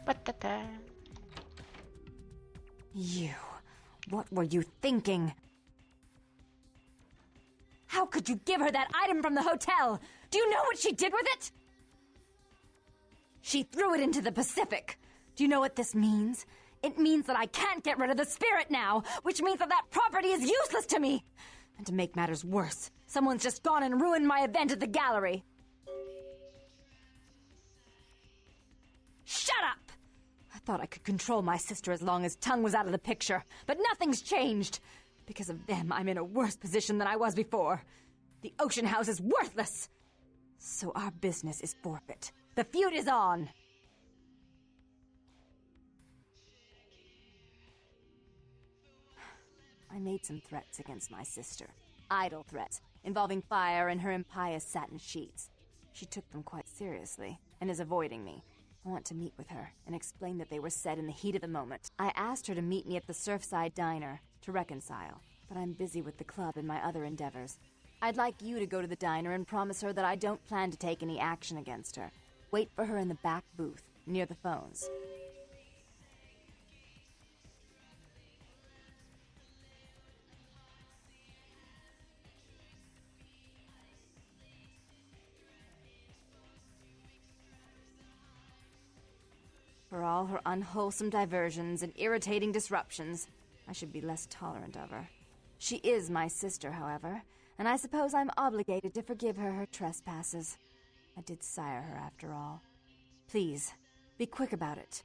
Patata. You. What were you thinking? How could you give her that item from the hotel? Do you know what she did with it? She threw it into the Pacific. Do you know what this means? It means that I can't get rid of the spirit now, which means that that property is useless to me. And to make matters worse, someone's just gone and ruined my event at the gallery. Shut up! I thought I could control my sister as long as Tongue was out of the picture, but nothing's changed. Because of them, I'm in a worse position than I was before. The Ocean House is worthless. So our business is forfeit. The feud is on. I made some threats against my sister. Idle threats, involving fire and her impious satin sheets. She took them quite seriously, and is avoiding me. I want to meet with her, and explain that they were said in the heat of the moment. I asked her to meet me at the Surfside Diner, to reconcile, but I'm busy with the club and my other endeavors. I'd like you to go to the diner and promise her that I don't plan to take any action against her. Wait for her in the back booth, near the phones. For all her unwholesome diversions and irritating disruptions, I should be less tolerant of her. She is my sister, however, and I suppose I'm obligated to forgive her her trespasses. I did sire her, after all. Please, be quick about it.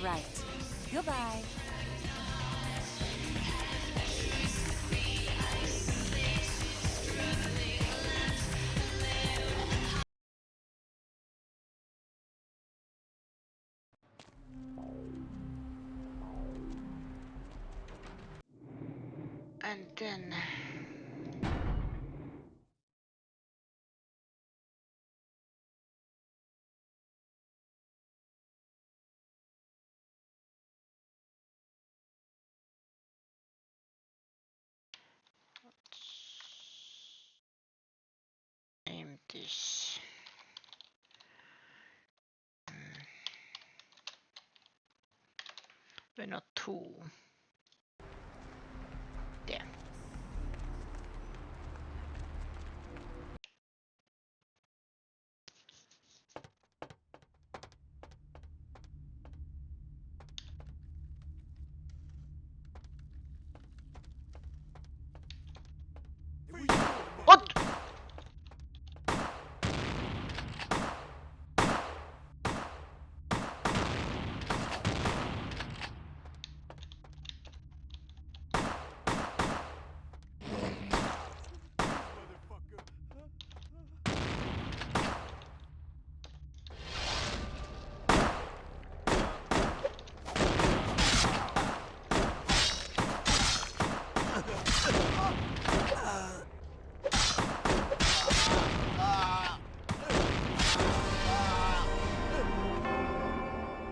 Right. Goodbye. And then... name this. We're not two. There. What?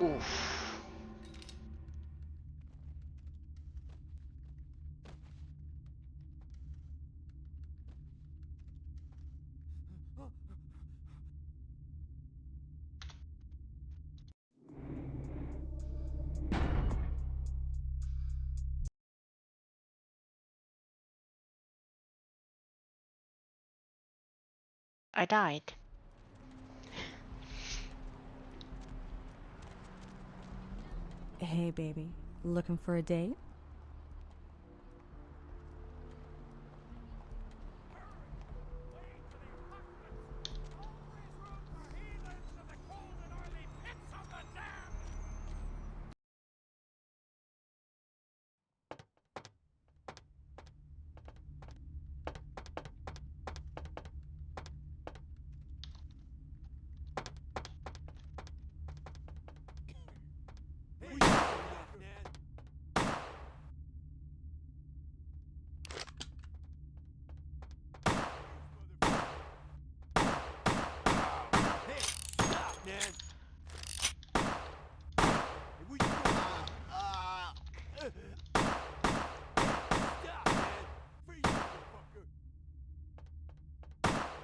Oof. I died. Hey, baby. Looking for a date?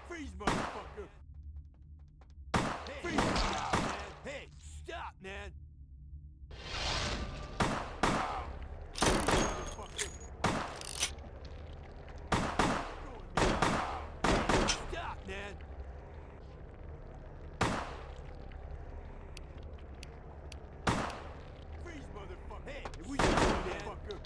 Freeze, motherfucker! Freeze, man! Hey, stop, man! Motherfucker! Stop, man! Freeze, motherfucker! Hey, we motherfucker!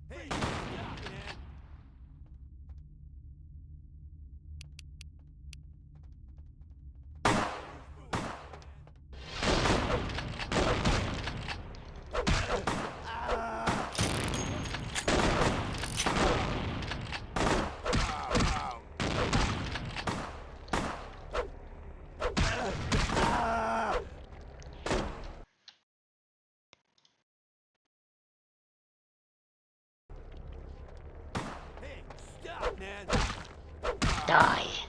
Hey, stop, man! Hey, stop, man! Die.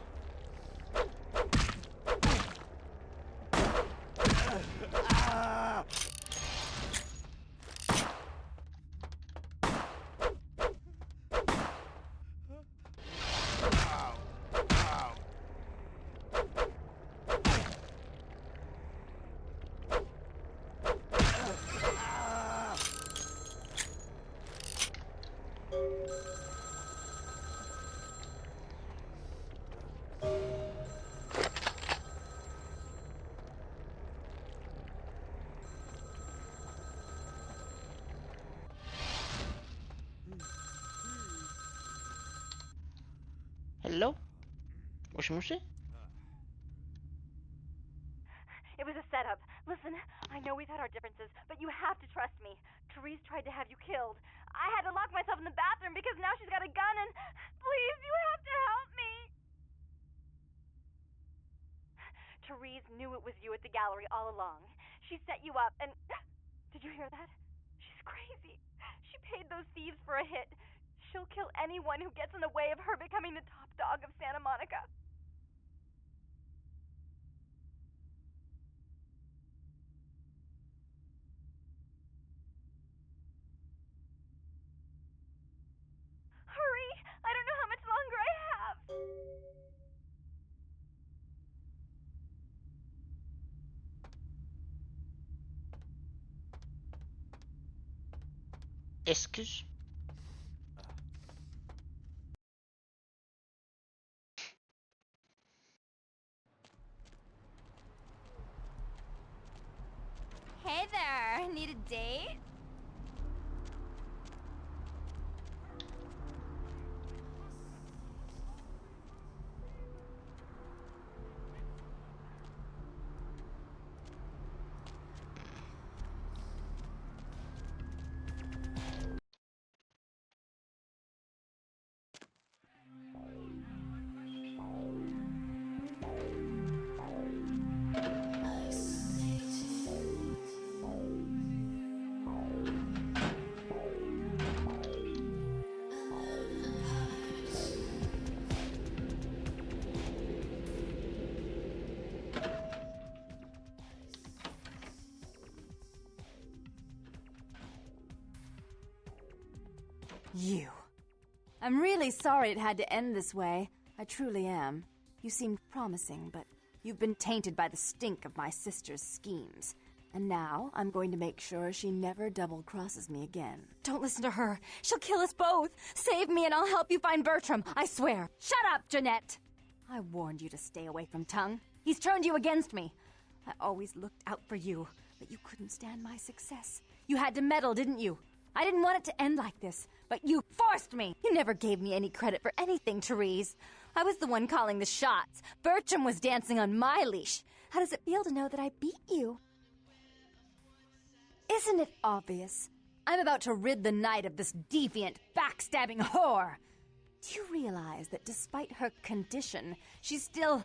Hello? وش It was a setup. Listen, I know we've had our differences, but you have to trust me. Therese tried to have you killed. I had to lock myself in the bathroom because now she's got a gun and... Please, you have to help me. Therese knew it was you at the gallery all along. She set you up and... Did you hear that? She's crazy. She paid those thieves for a hit. She'll kill anyone who gets in the way of her becoming the top dog of Santa Monica. Hurry! I don't know how much longer I have. Excuse? Hey there, need a date? You. I'm really sorry it had to end this way. I truly am. You seemed promising, but you've been tainted by the stink of my sister's schemes. And now, I'm going to make sure she never double-crosses me again. Don't listen to her. She'll kill us both. Save me and I'll help you find Bertram, I swear. Shut up, Jeanette! I warned you to stay away from Tongue. He's turned you against me. I always looked out for you, but you couldn't stand my success. You had to meddle, didn't you? I didn't want it to end like this, but you forced me! You never gave me any credit for anything, Therese. I was the one calling the shots. Bertram was dancing on my leash. How does it feel to know that I beat you? Isn't it obvious? I'm about to rid the night of this deviant, backstabbing whore. Do you realize that despite her condition, she still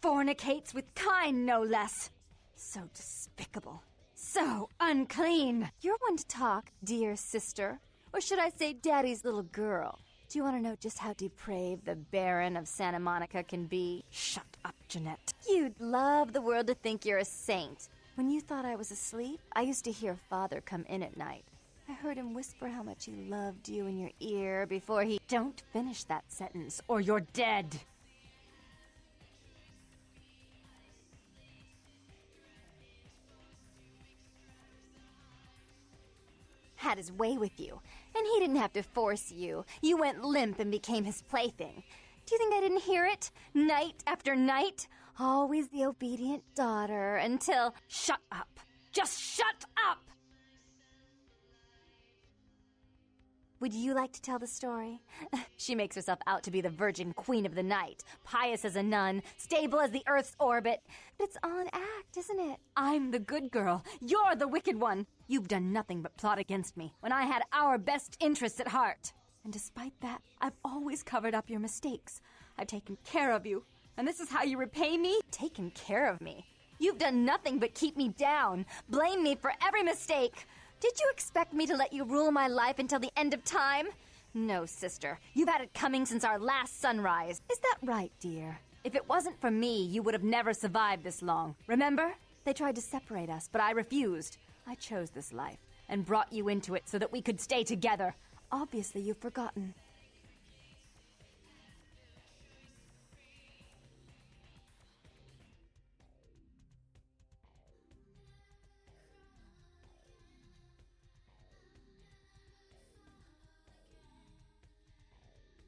fornicates with Kine, no less? So despicable. So unclean. You're one to talk, dear sister. Or should I say daddy's little girl? Do you want to know just how depraved the Baron of Santa Monica can be? Shut up, Jeanette. You'd love the world to think you're a saint. When you thought I was asleep, I used to hear Father come in at night. I heard him whisper how much he loved you in your ear before he... Don't finish that sentence, or you're dead! Had his way with you, and he didn't have to force you. You went limp and became his plaything. Do you think I didn't hear it? Night after night? Always the obedient daughter until... Shut up! Just shut up! Would you like to tell the story? She makes herself out to be the virgin queen of the night, pious as a nun, stable as the Earth's orbit. But it's all an act, isn't it? I'm the good girl. You're the wicked one. You've done nothing but plot against me when I had our best interests at heart. And despite that, I've always covered up your mistakes. I've taken care of you. And this is how you repay me? Taken care of me. You've done nothing but keep me down, blame me for every mistake. Did you expect me to let you rule my life until the end of time? No, sister. You've had it coming since our last sunrise. Is that right, dear? If it wasn't for me, you would have never survived this long. Remember? They tried to separate us, but I refused. I chose this life and brought you into it so that we could stay together. Obviously, you've forgotten.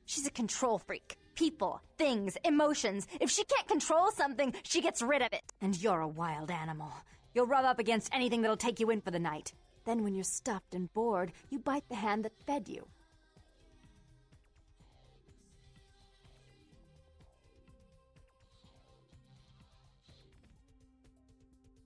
She's a control freak. People, things, emotions. If she can't control something, she gets rid of it. And you're a wild animal. You'll rub up against anything that'll take you in for the night. Then when you're stuffed and bored, you bite the hand that fed you.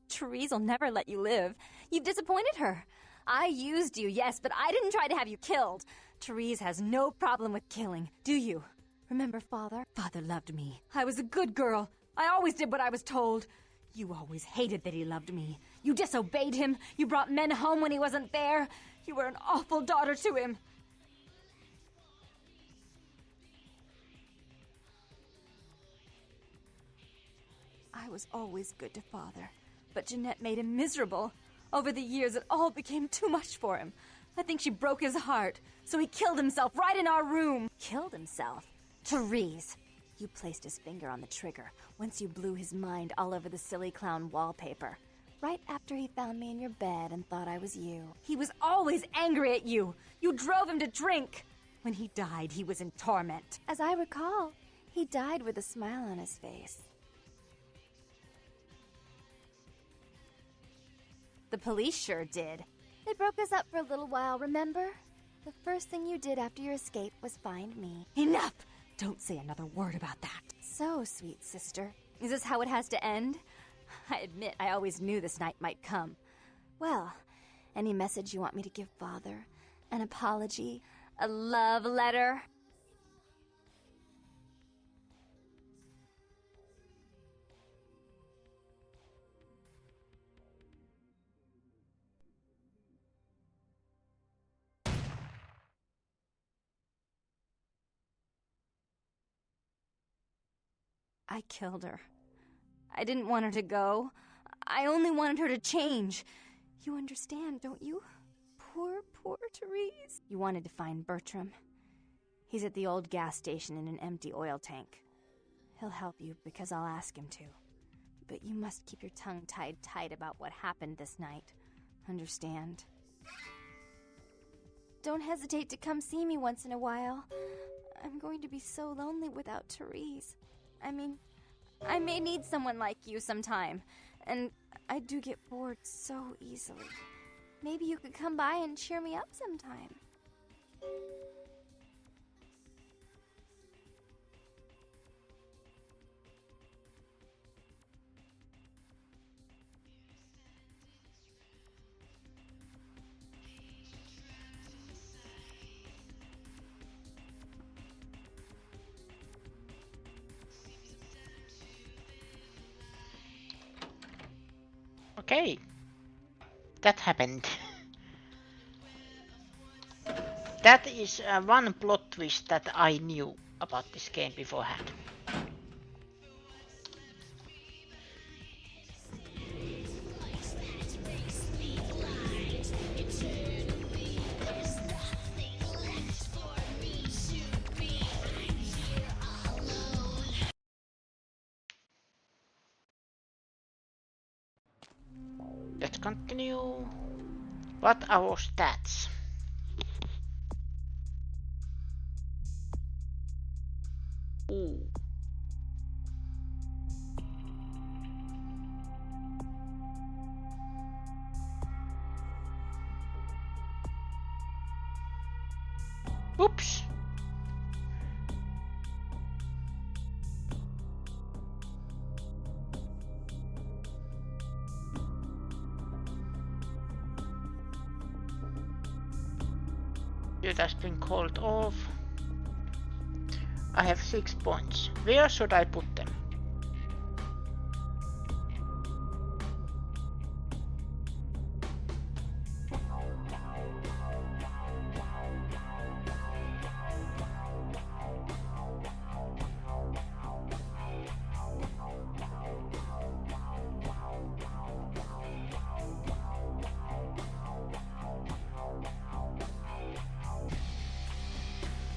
Therese will never let you live. You've disappointed her. I used you, yes, but I didn't try to have you killed. Therese has no problem with killing, do you? Remember Father? Father loved me. I was a good girl. I always did what I was told. You always hated that he loved me. You disobeyed him. You brought men home when he wasn't there. You were an awful daughter to him. I was always good to Father, but Jeanette made him miserable. Over the years, it all became too much for him. I think she broke his heart, so he killed himself right in our room. Killed himself? Therese, you placed his finger on the trigger once you blew his mind all over the silly clown wallpaper. Right after he found me in your bed and thought I was you. He was always angry at you. You drove him to drink. When he died, he was in torment. As I recall, he died with a smile on his face. The police sure did. They broke us up for a little while, remember? The first thing you did after your escape was find me. Enough! Don't say another word about that. So, sweet sister, is this how it has to end? I admit I always knew this night might come. Well, any message you want me to give Father? An apology? A love letter? I killed her. I didn't want her to go. I only wanted her to change. You understand, don't you? Poor, poor Therese. You wanted to find Bertram. He's at the old gas station in an empty oil tank. He'll help you because I'll ask him to. But you must keep your tongue tied tight about what happened this night. Understand? Don't hesitate to come see me once in a while. I'm going to be so lonely without Therese. I mean, I may need someone like you sometime. And I do get bored so easily. Maybe you could come by and cheer me up sometime. Okay. That happened. That is one plot twist that I knew about this game beforehand. Let's continue. What are our stats? Ooh. Oops. It has been called off. I have 6 points. Where should I put them?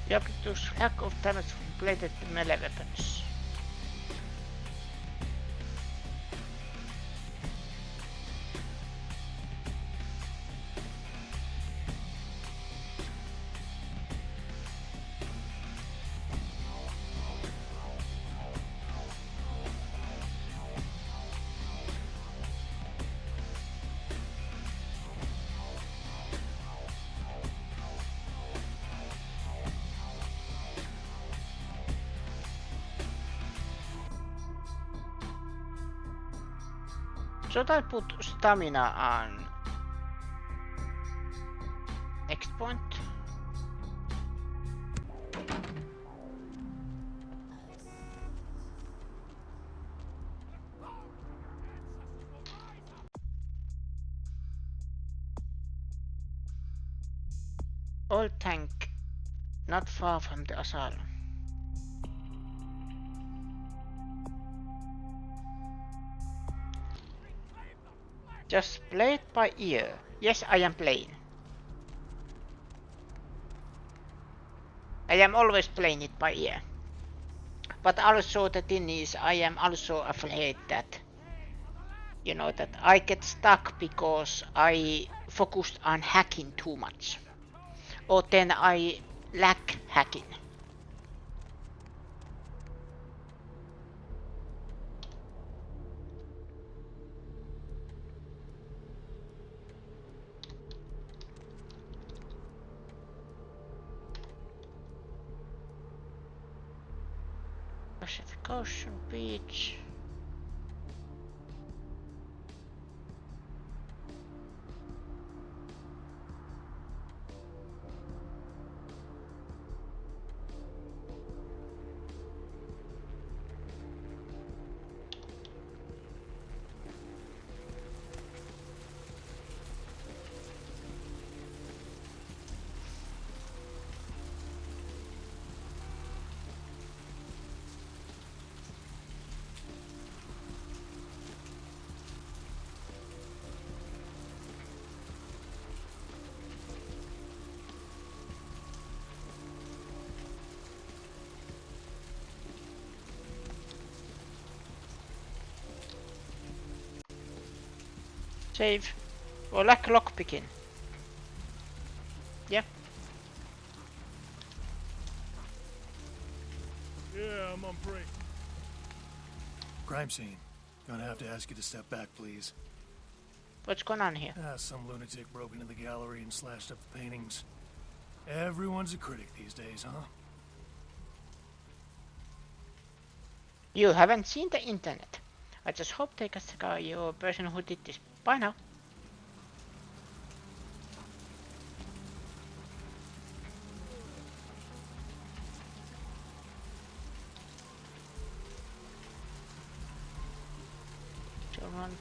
The objectives lack of damage from bladed melee weapons. Should I put stamina on next point? Oil tank not far from the asylum. Just play it by ear. Yes, I am playing. I am always playing it by ear. But also the thing is, I am also afraid that, you know, that I get stuck because I focused on hacking too much. Or then I lack hacking. Pacific Ocean Beach. Save. Or like lockpicking. Yeah. Yeah, I'm on break. Crime scene. Gonna have to ask you to step back, please. What's going on here? Some lunatic broke into the gallery and slashed up the paintings. Everyone's a critic these days, huh? You haven't seen the internet. I just hope they can scar your person who did this. Bye now. Around.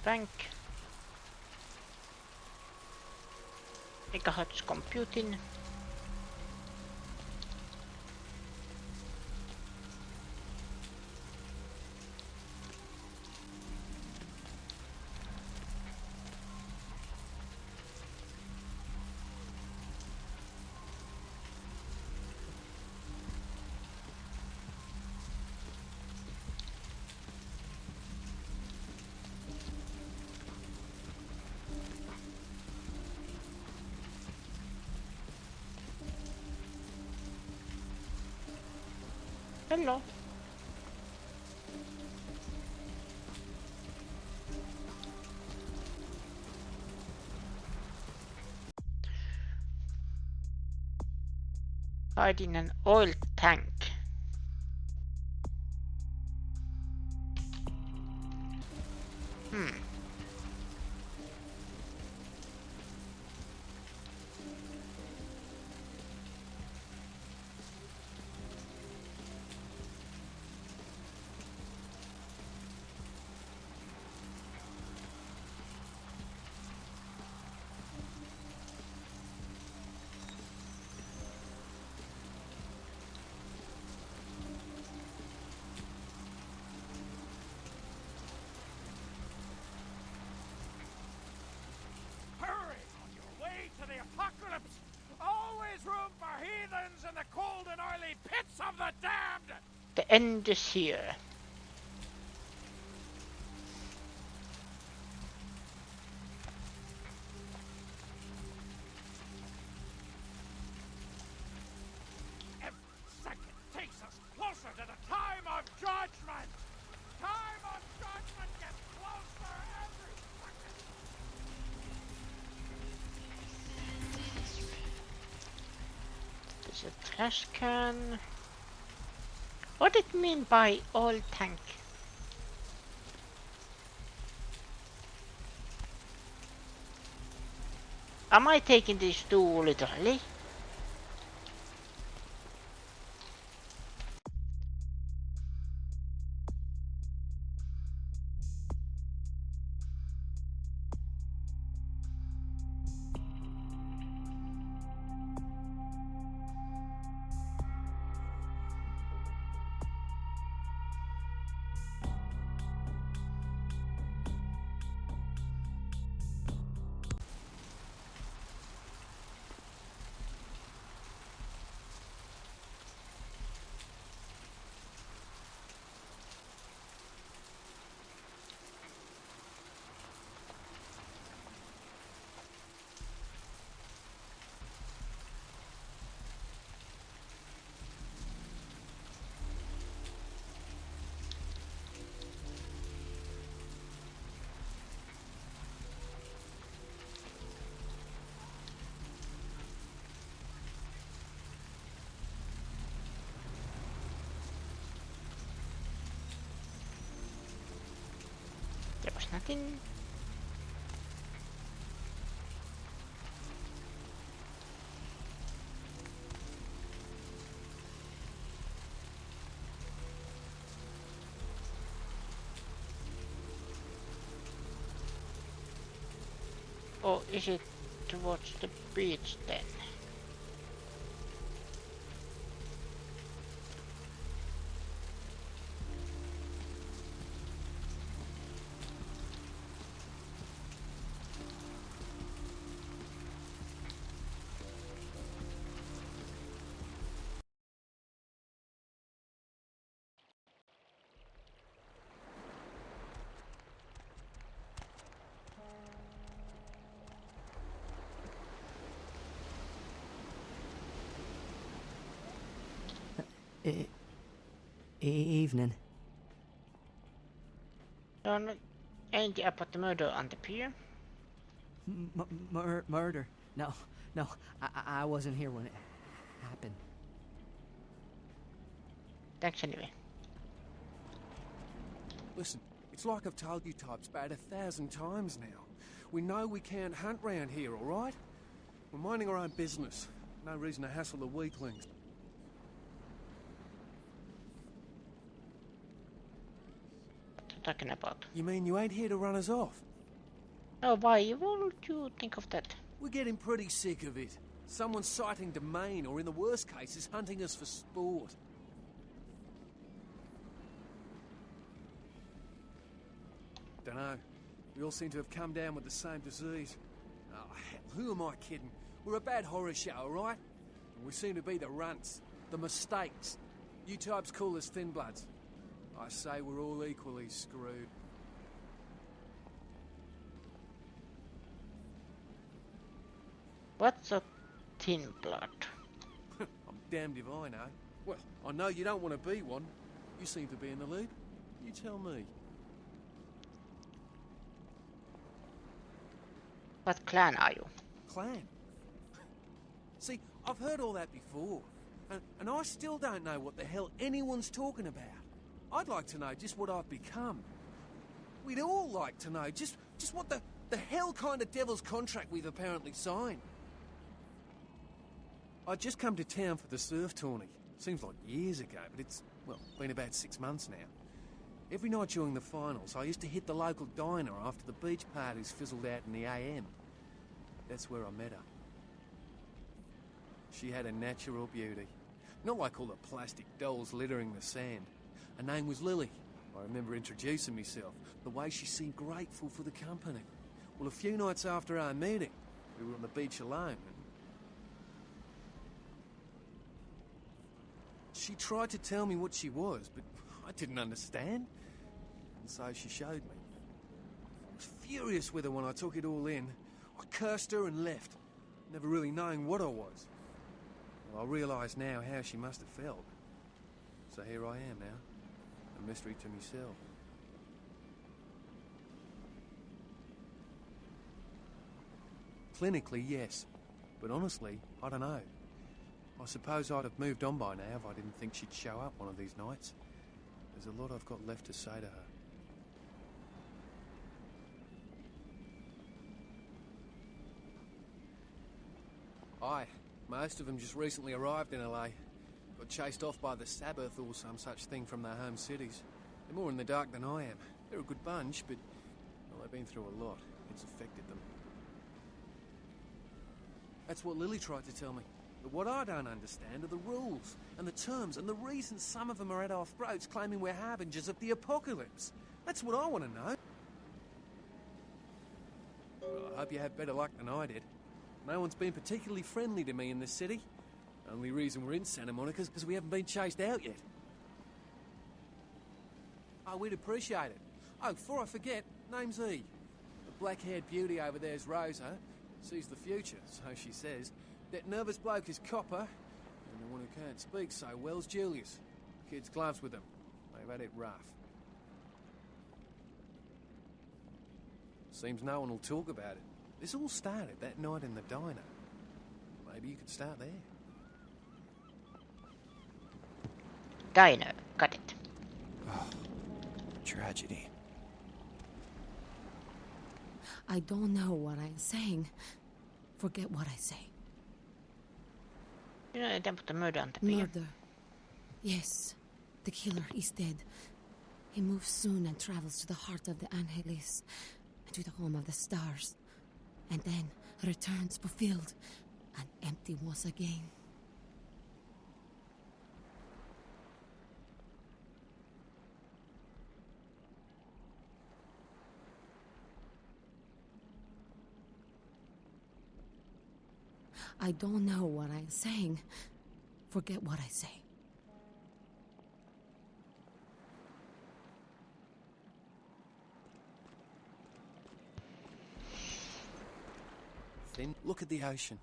Bank. Megahertz computing. Hello. Hide in an oil tank. Hurry on your way to the apocalypse! Always room for heathens in the cold and oily pits of the damned! The end is here. Every second takes us closer to the time of judgment! Time of judgment gets closer every second! There's a trash can. What did it mean by oil tank? Am I taking this too literally? There was nothing. Or is it towards the beach then? Evening. Ain't it about the murder on the pier? Murder? No. I wasn't here when it happened. Thanks anyway. Listen, it's like I've told you types about 1,000 times now. We know we can't hunt round here, all right? We're minding our own business. No reason to hassle the weaklings. What are you talking about? You mean you ain't here to run us off? Oh, why would you think of that? We're getting pretty sick of it. Someone's sighting domain, or in the worst cases, hunting us for sport. Dunno. We all seem to have come down with the same disease. Oh, hell, who am I kidding? We're a bad horror show, alright? And we seem to be the runts, the mistakes. You types call us thin bloods. I say we're all equally screwed. What's a thin blood? I'm damned if I know. Well, I know you don't want to be one. You seem to be in the lead. You tell me. What clan are you? Clan? See, I've heard all that before. And I still don't know what the hell anyone's talking about. I'd like to know just what I've become. We'd all like to know just what the hell kind of devil's contract we've apparently signed. I'd just come to town for the surf tourney. Seems like years ago, but it's, well, been about 6 months now. Every night during the finals, I used to hit the local diner after the beach parties fizzled out in the AM. That's where I met her. She had a natural beauty. Not like all the plastic dolls littering the sand. Her name was Lily. I remember introducing myself, the way she seemed grateful for the company. Well, a few nights after our meeting, we were on the beach alone, and she tried to tell me what she was, but I didn't understand. And so she showed me. I was furious with her when I took it all in. I cursed her and left, never really knowing what I was. Well, I realise now how she must have felt. So here I am now, a mystery to myself. Clinically, yes. But honestly, I don't know. I suppose I'd have moved on by now if I didn't think she'd show up one of these nights. There's a lot I've got left to say to her. Aye, most of them just recently arrived in LA. Got chased off by the Sabbath or some such thing from their home cities. They're more in the dark than I am. They're a good bunch, but well, they've been through a lot. It's affected them. That's what Lily tried to tell me. But what I don't understand are the rules, and the terms, and the reasons some of them are at our throats claiming we're harbingers of the apocalypse. That's what I want to know. Well, I hope you have better luck than I did. No one's been particularly friendly to me in this city. Only reason we're in Santa Monica is because we haven't been chased out yet. Oh, we'd appreciate it. Oh, before I forget, name's E. The black-haired beauty over there's Rosa. Sees the future, so she says. That nervous bloke is Copper, and the one who can't speak so well's Julius. Kids' gloves with them. They've had it rough. Seems no one will talk about it. This all started that night in the diner. Maybe you could start there. Diner, got it. Oh, tragedy. I don't know what I'm saying. Forget what I say. You know anything about the murder on the pier? Murder. Yes. The killer is dead. He moves soon and travels to the heart of the Angeles, to the home of the stars, and then returns fulfilled and empty once again. I don't know what I'm saying. Forget what I say. Then look at the ocean.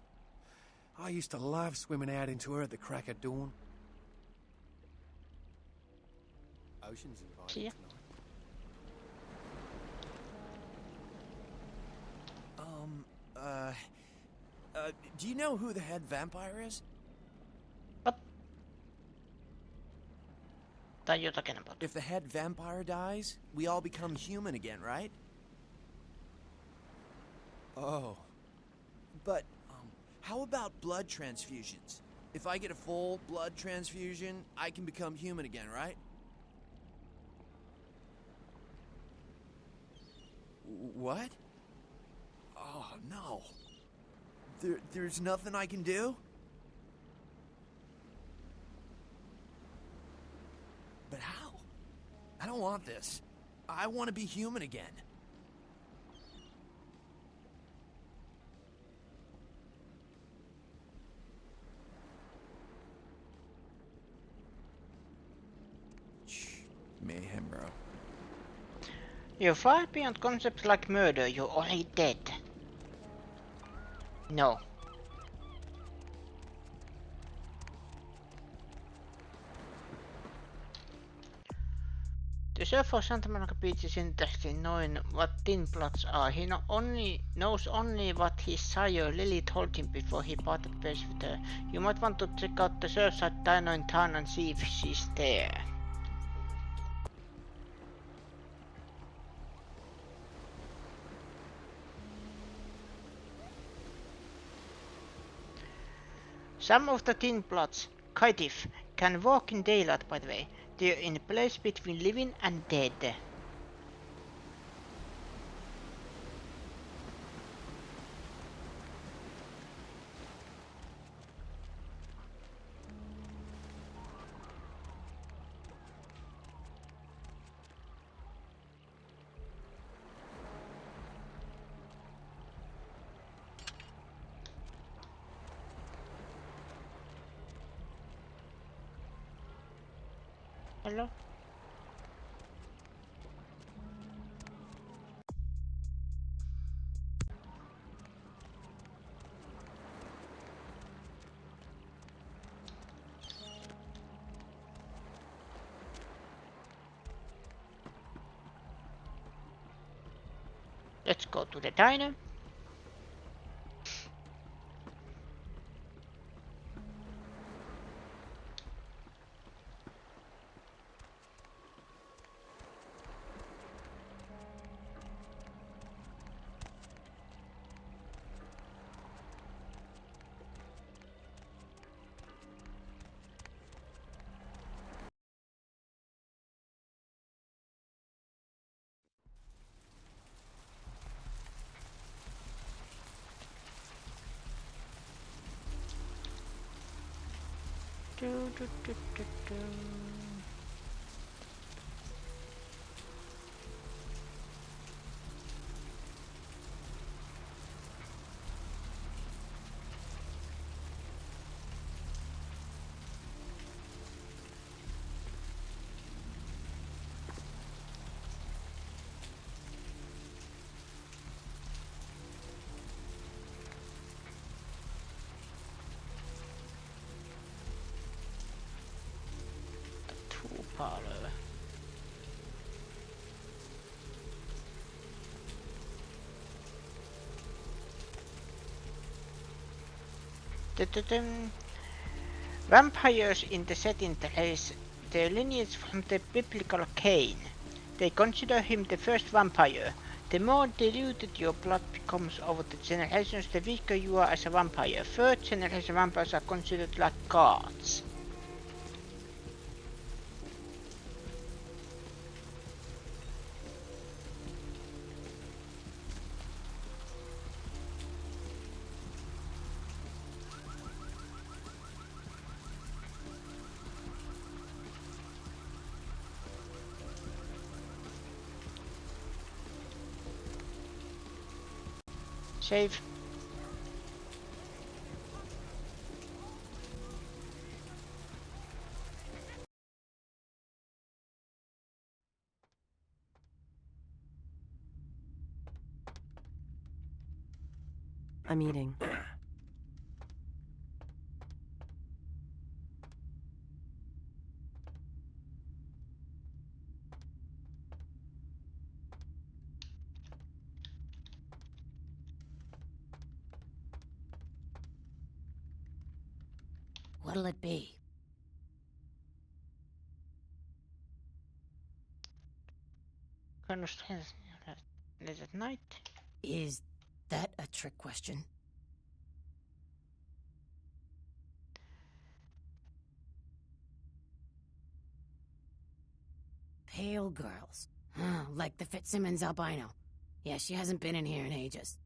I used to love swimming out into her at the crack of dawn. Ocean's invited See ya. tonight. Do you know who the head vampire is? What? What are you talking about? If the head vampire dies, we all become human again, right? Oh. But, how about blood transfusions? If I get a full blood transfusion, I can become human again, right? What? Oh, no. There's nothing I can do? But how? I don't want this. I want to be human again. Shh. Mayhem, bro. You're far beyond concepts like murder, you're already dead. No. The chef of Santa Monica Beach is interested in knowing what tin plots are. He knows only what his sire Lily told him before he parted ways with her. You might want to check out the Surfside Diner in town and see if she's there. Some of the tin plots, Kaitif, can walk in daylight, by the way. They're in a place between living and dead. Hello? Let's go to the diner. Do, do, do, do, do. Tool parlor. Vampires in the setting trace their lineage from the biblical Cain. They consider him the first vampire. The more diluted your blood becomes over the generations, the weaker you are as a vampire. Third generation vampires are considered like gods. Save. I'm eating. What'll it be? Kind of strange. Late at night. Is that a trick question? Pale girls. Like the Fitzsimmons albino. Yeah, she hasn't been in here in ages.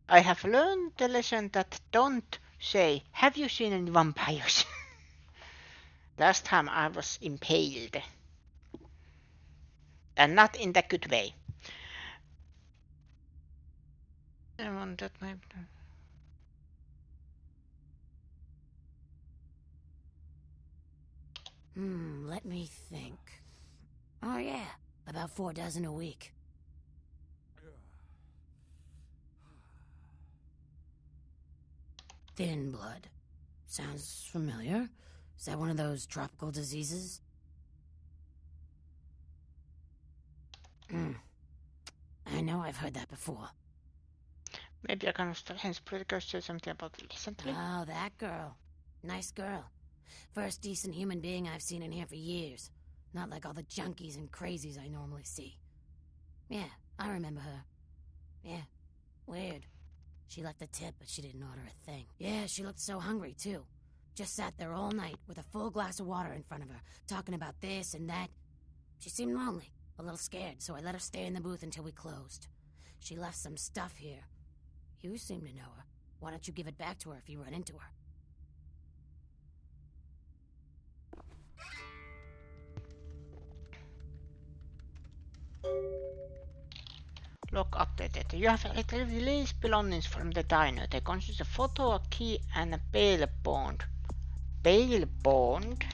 I have learned the lesson that don't say, have you seen any vampires? Last time I was impaled. And not in the good way. I want that maybe. Let me think. Oh yeah, about 4 dozen a week. Thin blood. Sounds familiar. Is that one of those tropical diseases? I know I've heard that before. Maybe I can strange pretty girl say something about it recently. Oh, that girl. Nice girl. First decent human being I've seen in here for years. Not like all the junkies and crazies I normally see. Yeah, I remember her. Yeah, weird. She left a tip, but she didn't order a thing. Yeah, she looked so hungry, too. Just sat there all night with a full glass of water in front of her, talking about this and that. She seemed lonely, a little scared, so I let her stay in the booth until we closed. She left some stuff here. You seem to know her. Why don't you give it back to her if you run into her? Log updated. You have released belongings from the diner. They consist of a photo, a key, and a bail bond. Bail bond?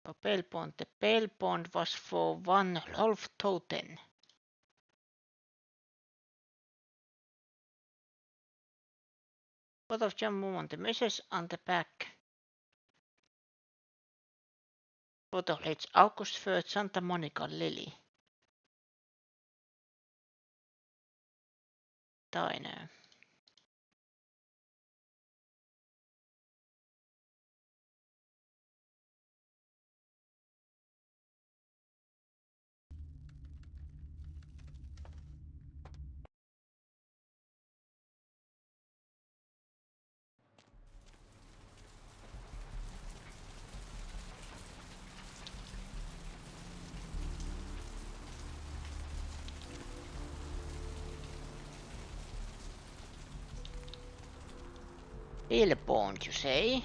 A bail bond. The bail bond was for 1 Rolf Toten. What of John Moon? The message on the back. Photo reads August 3rd, Santa Monica, Lily. Diner. Bail bond, you say?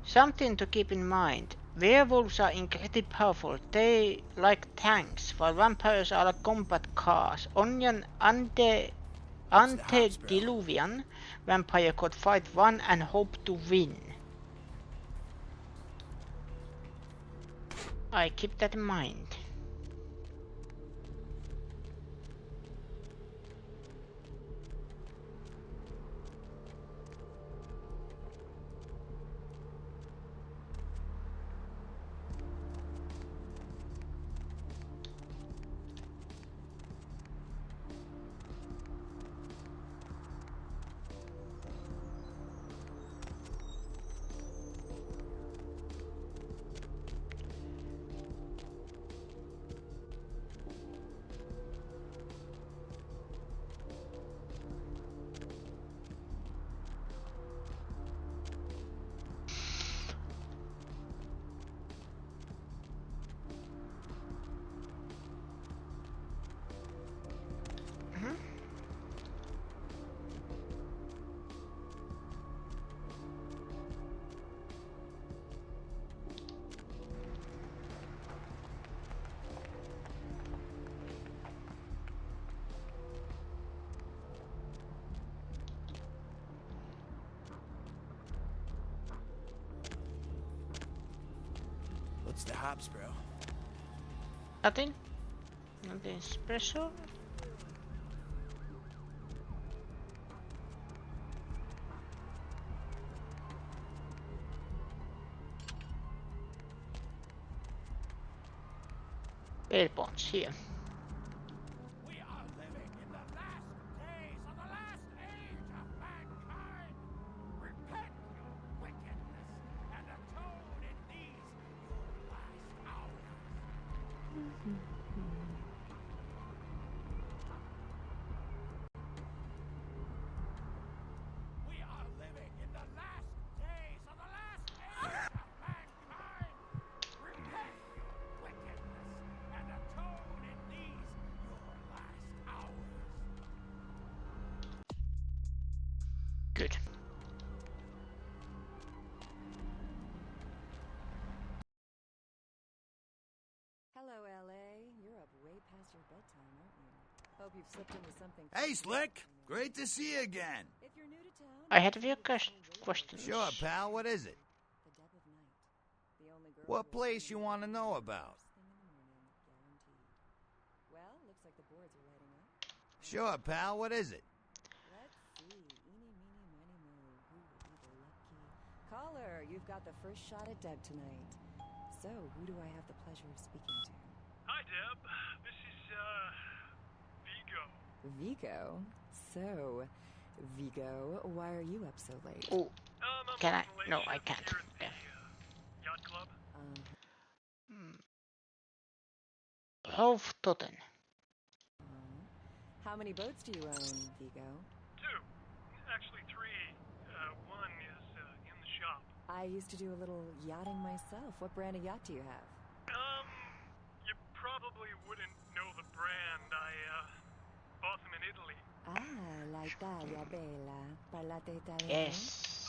Something to keep in mind. Werewolves are incredibly powerful. They like tanks, while vampires are like combat cars. Only an antediluvian vampire could fight one and hope to win. I keep that in mind. What's the hops, bro? Nothing? Nothing special? Tail bones here. We are living in the last days of the last age of mankind. Repent your wickedness and atone in these your last hours. We are living in the last days of the last age of mankind. Repent your wickedness and atone in these your last hours. Good. Hello, LA. You're up way past your bedtime, aren't you? Hope you've slipped into something. Hey, Slick! Great to see you again. If you're new to town, I had a few questions. Sure, pal, what is it? the Deb of Night. The only girl What who will place find you want to know about? first thing in the morning, guaranteed. Well, looks like the boards are lighting up. Sure, pal, what is it? Let's see. Eeny, meeny, miny, moe. Who will be the lucky caller? You've got the first shot at Deb tonight. So, who do I have the pleasure of speaking to? Hi, Deb. This is, Vigo. Vigo? So, Vigo, why are you up so late? Oh, I'm can I? working late No, I shift can't. here at the, Yeah. yacht club. Hoofdtoten. How many boats do you own, Vigo? 2. Actually, 3. One is, in the shop. I used to do a little yachting myself. What brand of yacht do you have? You probably wouldn't know the brand. I, bought them in Italy. Ah, l'Italia bella. Parlate italiano? Yes.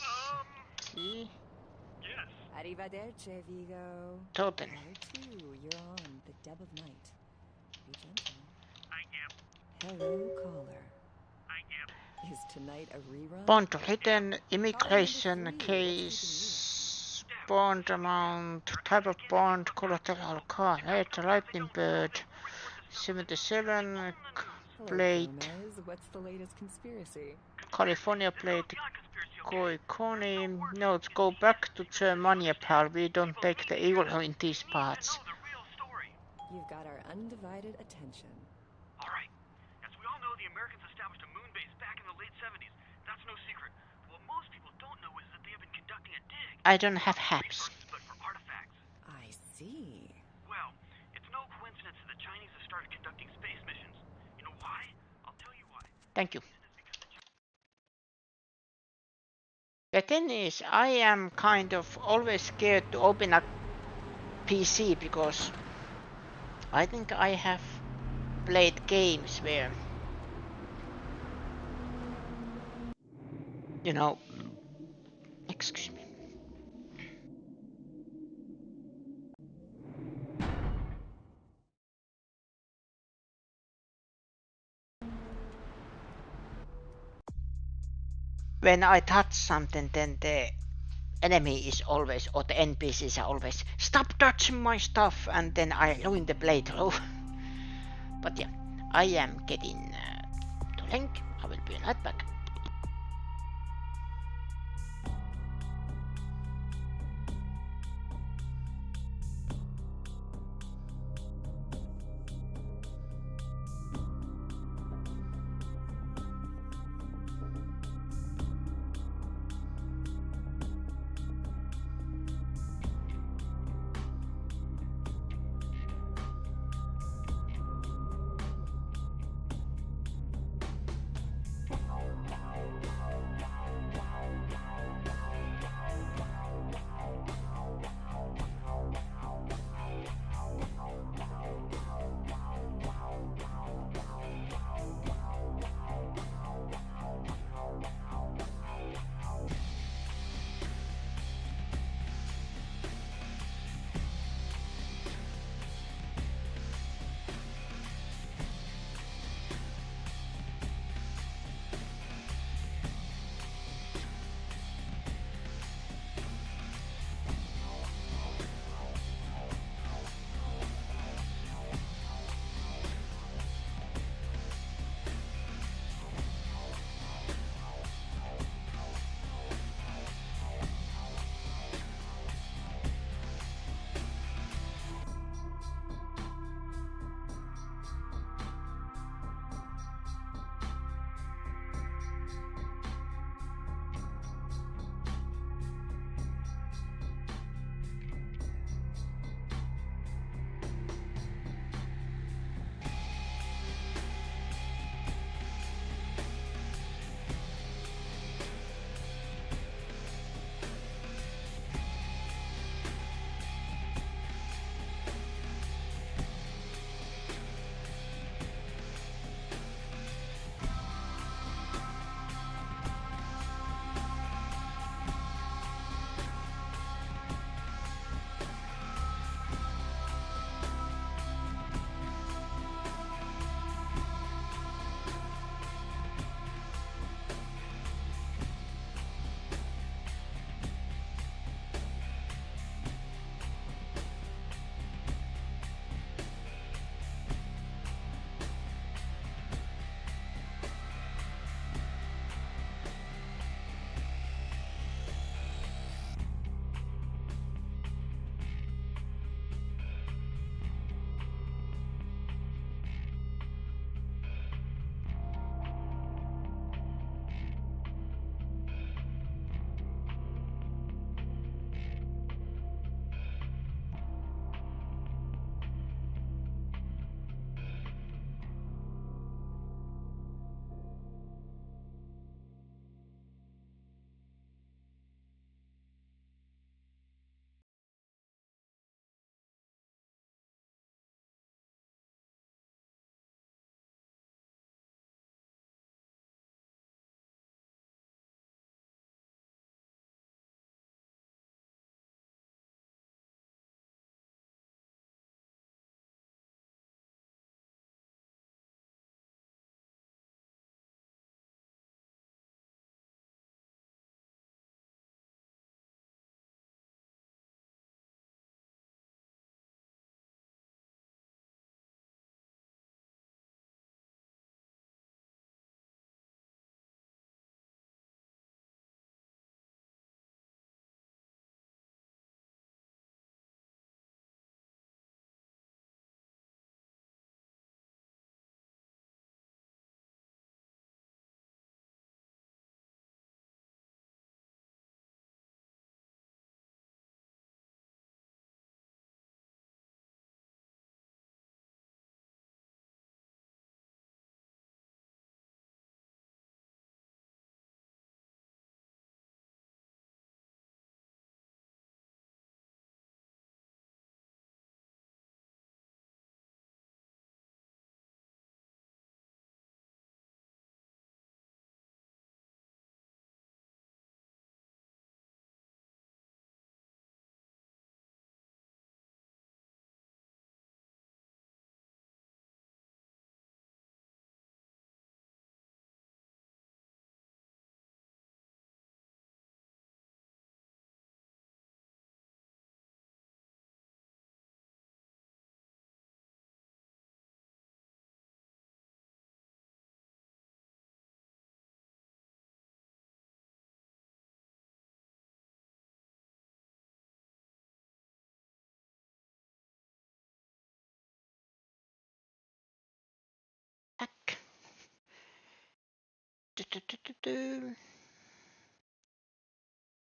See? Yes. Arrivederci, Vigo. Toten. Caller 2, you're on the Deb of Night. Be gentle. I am. Hello, caller. I am. Is tonight a rerun? Bond written immigration case. Bond amount. Type of bond. Collateral car. Rate lightning bird. 77. Hello, Plate. Gomez. What's the latest conspiracy? California plate. Koi Connie. Notes go back to Germany, pal. We don't take the eagle in these parts. You've got our undivided attention. All right. As we all know, the Americans established a moon base back in the late 70s. That's no secret. What most people don't know is that they have been conducting a dig. I don't have haps. But for artifacts. I see. Well, it's no coincidence that the Chinese have started conducting space missions. You know why? I'll tell you why. Thank you. The thing is, I am kind of always scared to open a PC because I think I have played games where, you know, excuse me. When I touch something, then the enemy is always, or the NPCs are always, stop touching my stuff, and then I ruin the playthrough. But yeah, I am getting to link. I will be right back.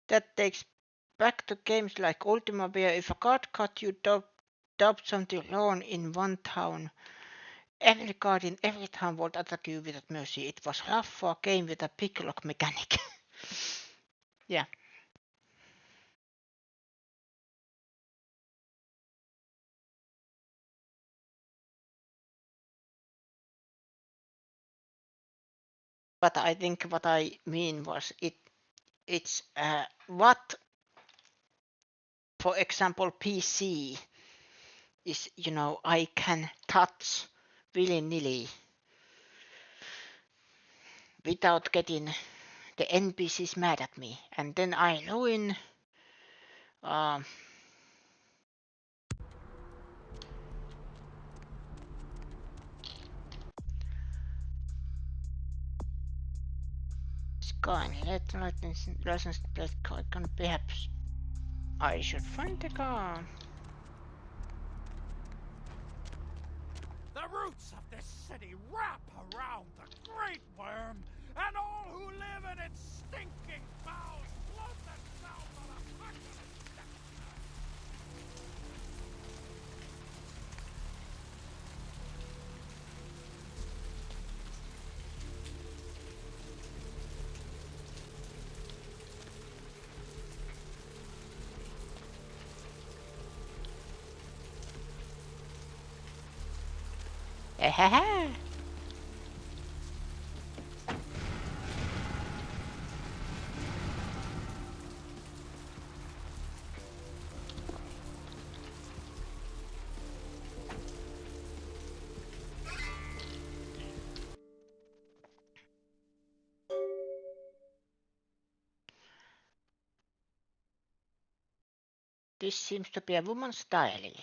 That takes back to games like Ultima where if a card cut you dubbed something wrong in one town, every card in every town would attack you without mercy. It was rough for a game with a picklock mechanic. Yeah. But I think what I mean was it's what, for example, PC is, I can touch willy-nilly without getting the NPCs mad at me, and then I ruin Sky license plate card. Perhaps I should find the car. The roots of this city wrap around the Great Worm, and all who live in its stinking bowels float themselves on a pestilent destiny. This seems to be a woman's diary.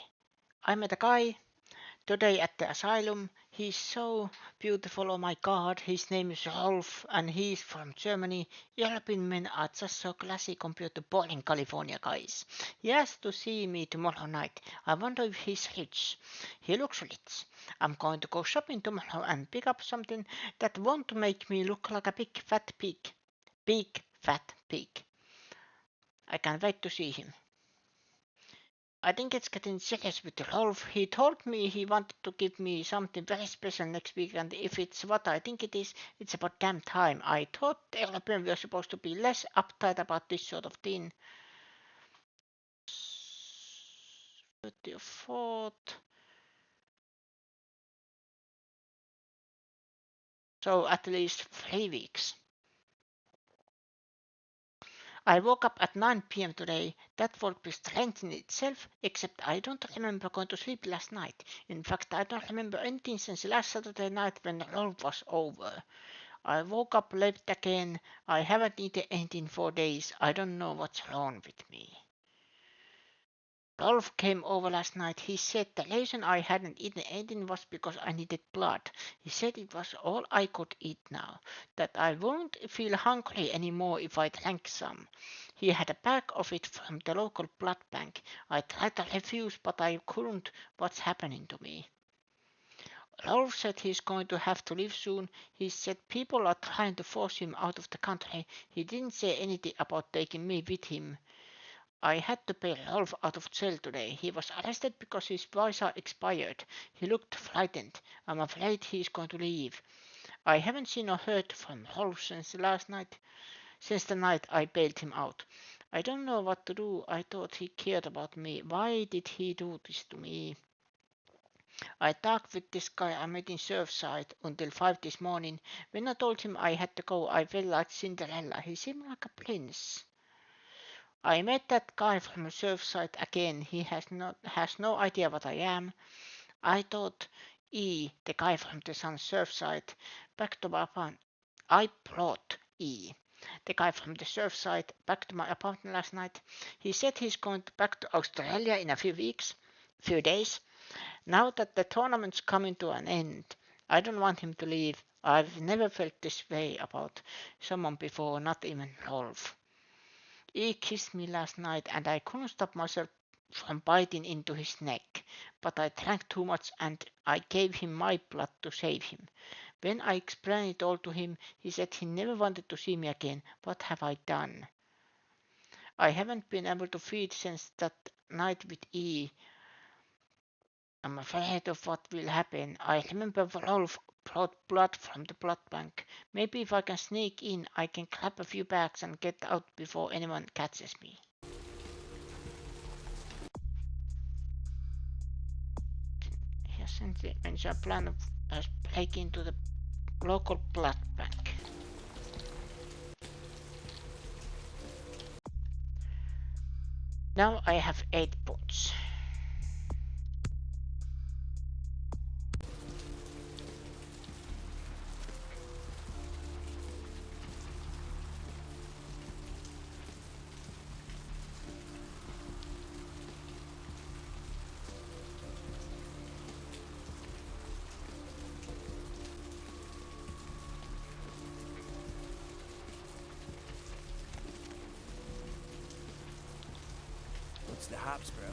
I met a guy today at the asylum. He's so beautiful, oh my god. His name is Rolf and he's from Germany. European men are just so classy compared to boring California guys. He asked to see me tomorrow night. I wonder if he's rich. He looks rich. I'm going to go shopping tomorrow and pick up something that won't make me look like a big fat pig. Big fat pig. I can't wait to see him. I think it's getting serious with Rolf. He told me he wanted to give me something very special next week, and if it's what I think it is, it's about damn time. I thought Europeans were supposed to be less uptight about this sort of thing. 34th. So at least 3 weeks. I woke up at 9 p.m. today. That would be strange in itself, except I don't remember going to sleep last night. In fact, I don't remember anything since last Saturday night when the roll was over. I woke up late again. I haven't eaten anything for days. I don't know what's wrong with me. Rolf came over last night. He said the reason I hadn't eaten anything was because I needed blood. He said it was all I could eat now, that I won't feel hungry anymore if I drank some. He had a bag of it from the local blood bank. I tried to refuse, but I couldn't. What's happening to me? Rolf said he's going to have to leave soon. He said people are trying to force him out of the country. He didn't say anything about taking me with him. I had to bail Rolf out of jail today. He was arrested because his visa expired. He looked frightened. I'm afraid he's going to leave. I haven't seen or heard from Rolf since the night I bailed him out. I don't know what to do. I thought he cared about me. Why did he do this to me? I talked with this guy I met in Surfside until 5 this morning. When I told him I had to go, I felt like Cinderella. He seemed like a prince. I met that guy from Surfside again. He has no idea what I am. I thought the guy from the Sun Surfside, back to my apartment. I brought the guy from the Surfside, back to my apartment last night. He said he's going back to Australia in a few days. Now that the tournament's coming to an end, I don't want him to leave. I've never felt this way about someone before, not even Rolf. He kissed me last night and I couldn't stop myself from biting into his neck, but I drank too much and I gave him my blood to save him. When I explained it all to him, he said he never wanted to see me again. What have I done? I haven't been able to feed since that night with E. I'm afraid of what will happen. I remember Rolf brought blood from the blood bank. Maybe if I can sneak in, I can grab a few bags and get out before anyone catches me. He hasn't mentioned a plan of us breaking into the local blood bank. Now I have 8 points. What's the hops, bro?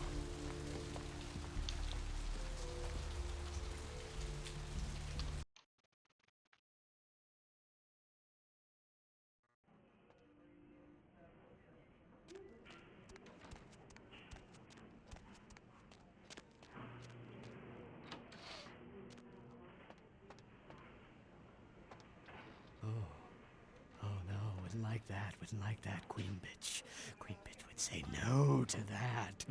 Oh no, wouldn't like that, queen bitch. Queen bitch would say no to that.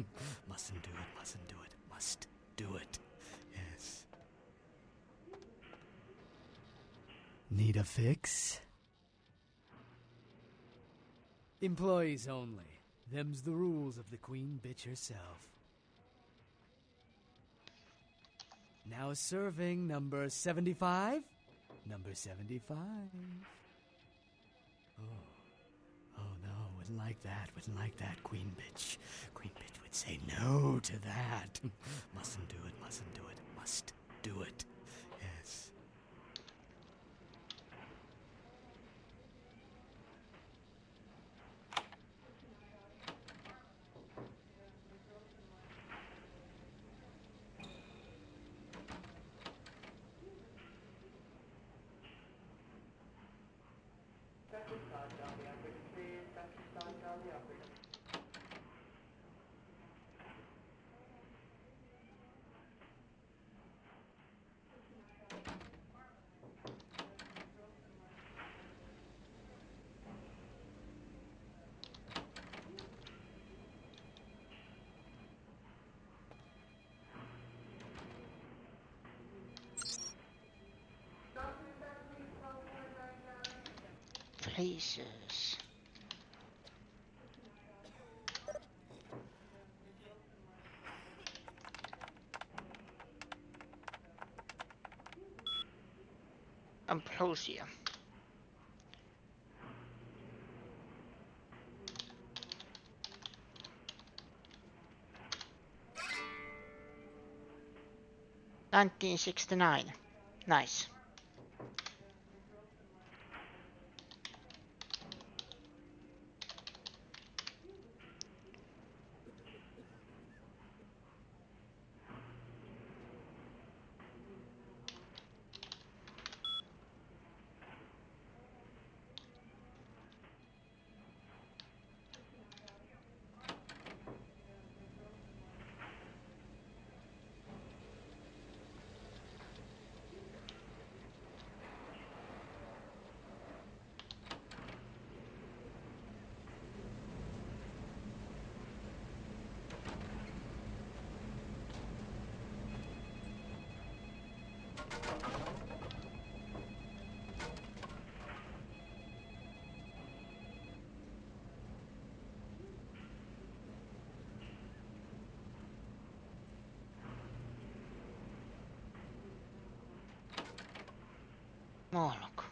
Mustn't do it, must do it. Yes. Need a fix? Employees only. Them's the rules of the queen bitch herself. Now serving number 75? Number 75. Oh no, wouldn't like that, queen bitch. Queen bitch would say no to that. Mustn't do it, must do it. Yes. Places. Ambrosia. $1969. Nice. Moloch.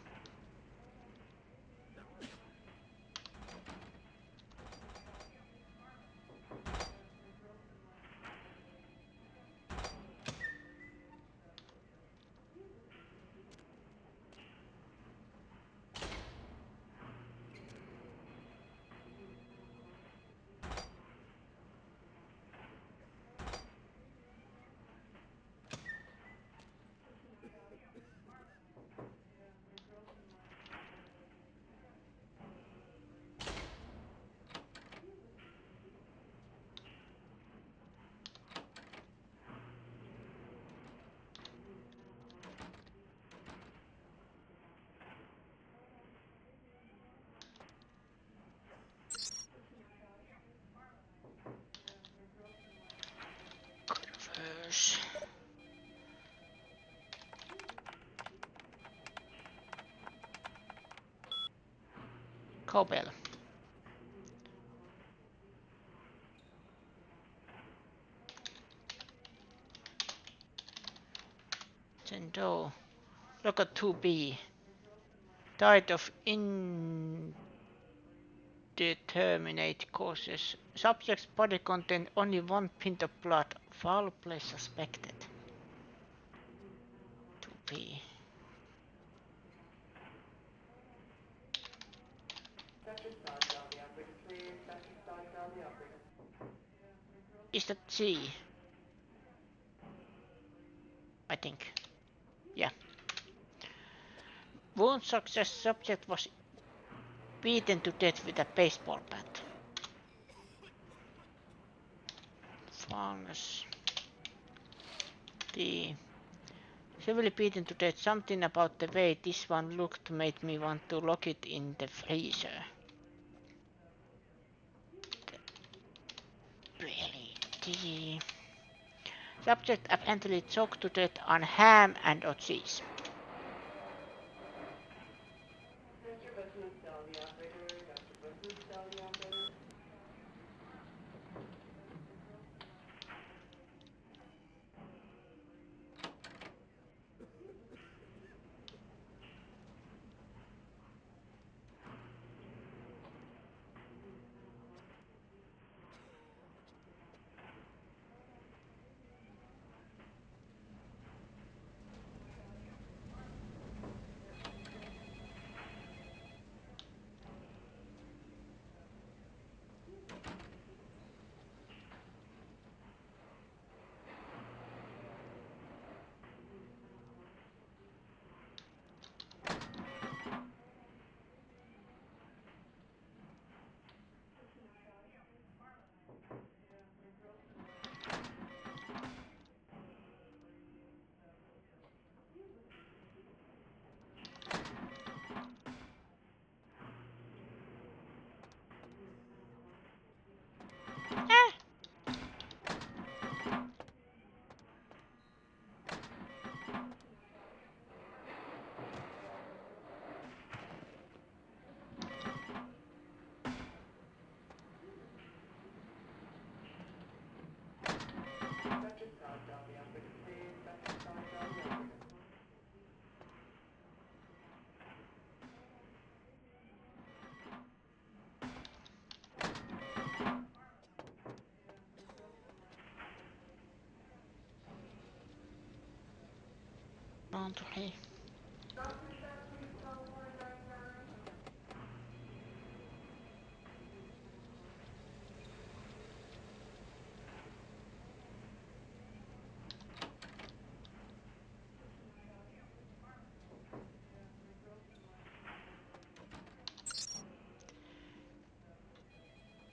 Cowbell. Sendo. Look at 2B. Died of indeterminate causes. Subject's body contained only 1 pint of blood. Foul play suspected. 2B. Is that C? I think. Yeah. Wound success. Subject was beaten to death with a baseball bat. Fungus. D. Severely beaten to death. Something about the way this one looked made me want to lock it in the freezer. Really? D. Subject apparently choked to death on ham and or cheese. Boundary.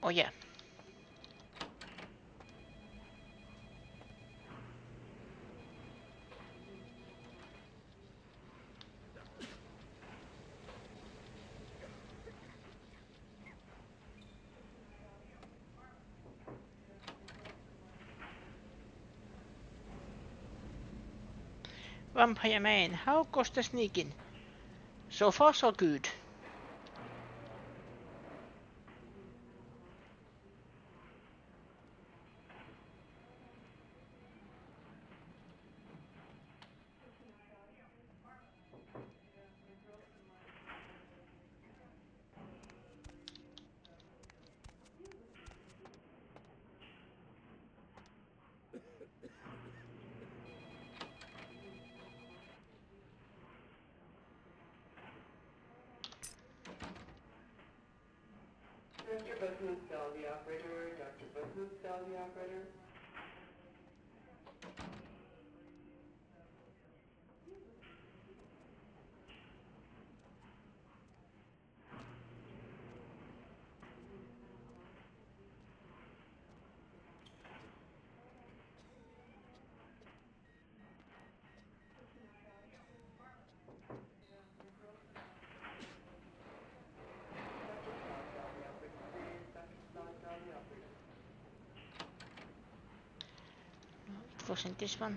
Oh yeah. Vampire main. How goes the sneaking? So far so good. Dr. Button, tell the operator. Dr. Button, tell the operator. It wasn't this one.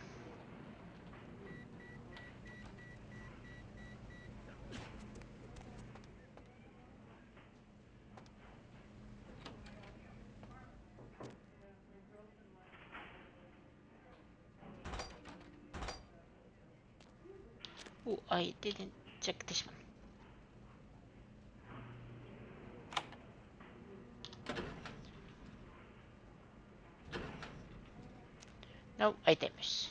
Oh, I didn't check this one. No items.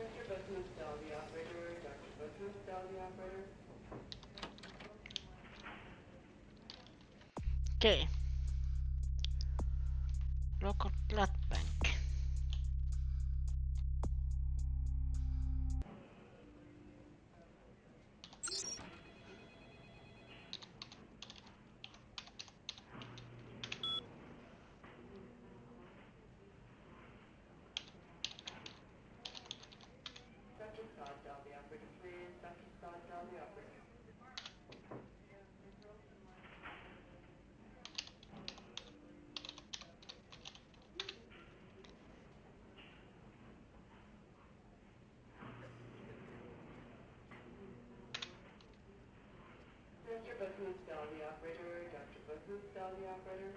Mr. Business Cell, the operator. Dr. Business Cell, the operator. Okay. Local blood bank. Dr. Scott, dial the operator, please. Dr. Scott, dial the operator. Mr. Business Cell, the operator. Dr. Business Cell, the operator.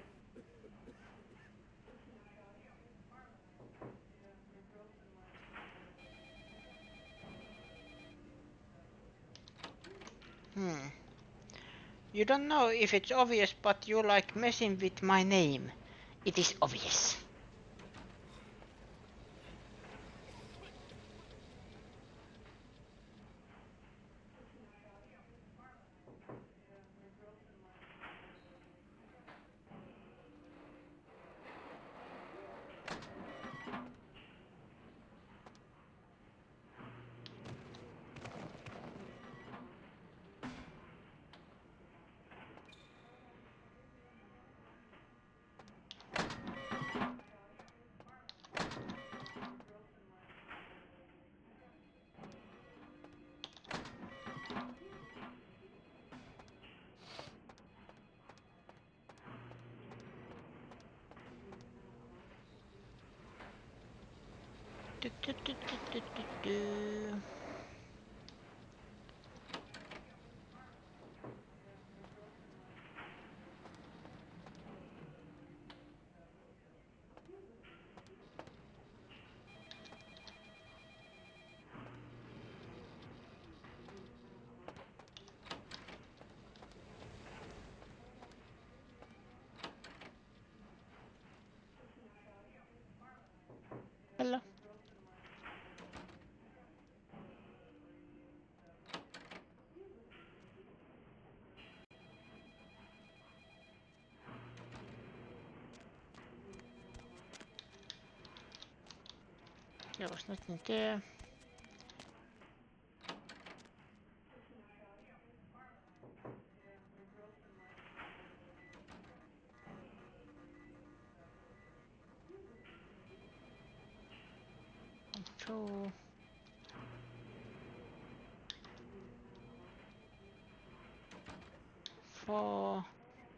You don't know if it's obvious, but you like messing with my name. It is obvious. Do, do, do, do, do, do, do. Hello. There was nothing there. Control. For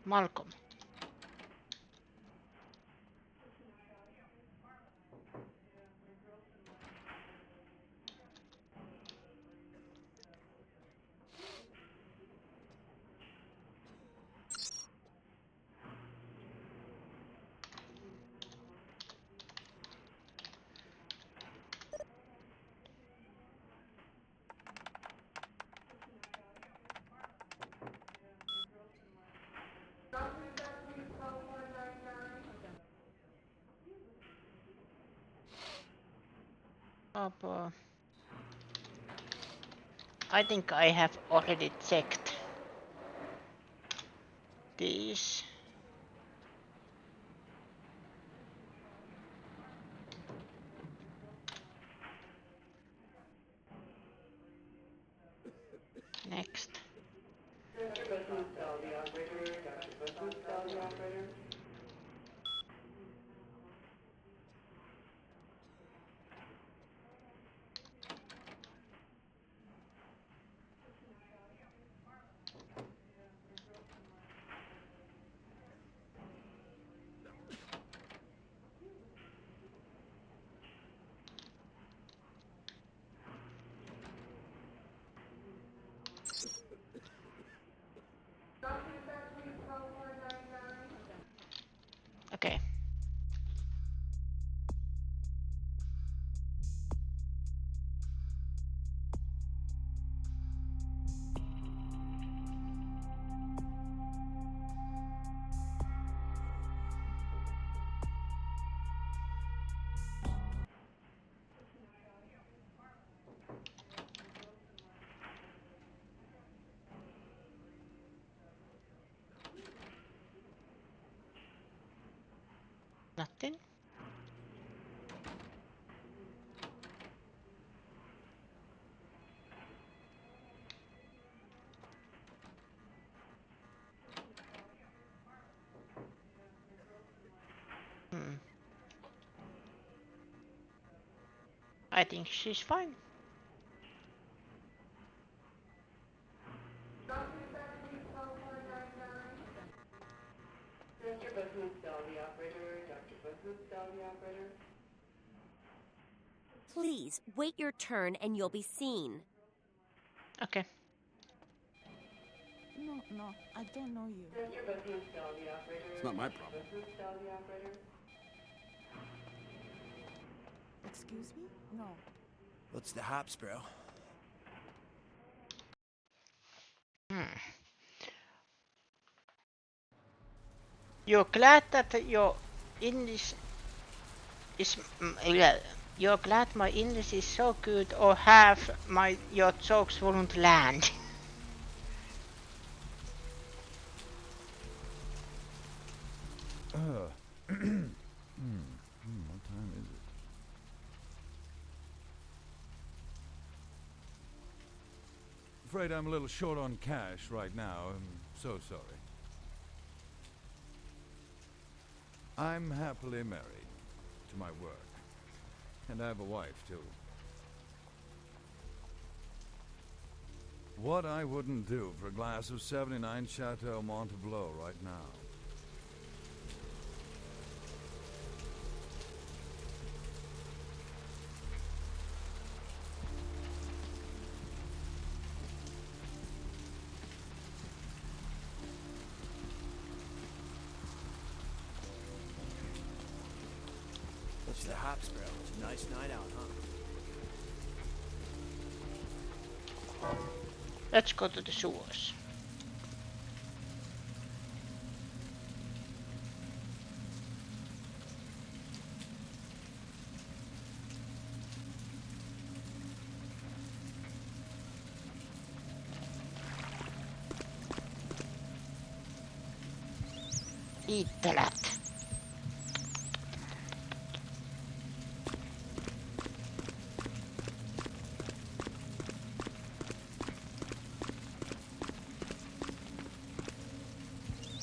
Malcolm. I think I have already checked these. Dr. Buzzenstall, the operator. Dr. Buzzenstall, the operator. Okay. Nothing. I think she's fine. Dr. Buzzenstall, the operator. Dr. Buzzenstall, the operator. Please, wait your turn and you'll be seen. Okay. No, I don't know you. Dr. Buzzenstall, the operator. It's not my problem. Buzzenstall, the operator. Excuse me? No. What's the hops, bro? You're glad that your English is you're glad my English is so good, or half your jokes won't land. What time is it? Afraid I'm a little short on cash right now. I'm so sorry. I'm happily married to my work. And I have a wife, too. What I wouldn't do for a glass of 79 Chateau Montebleau right now. What's the hops, bro? It's a nice night out, huh? Let's go to the sewers. Iittelät.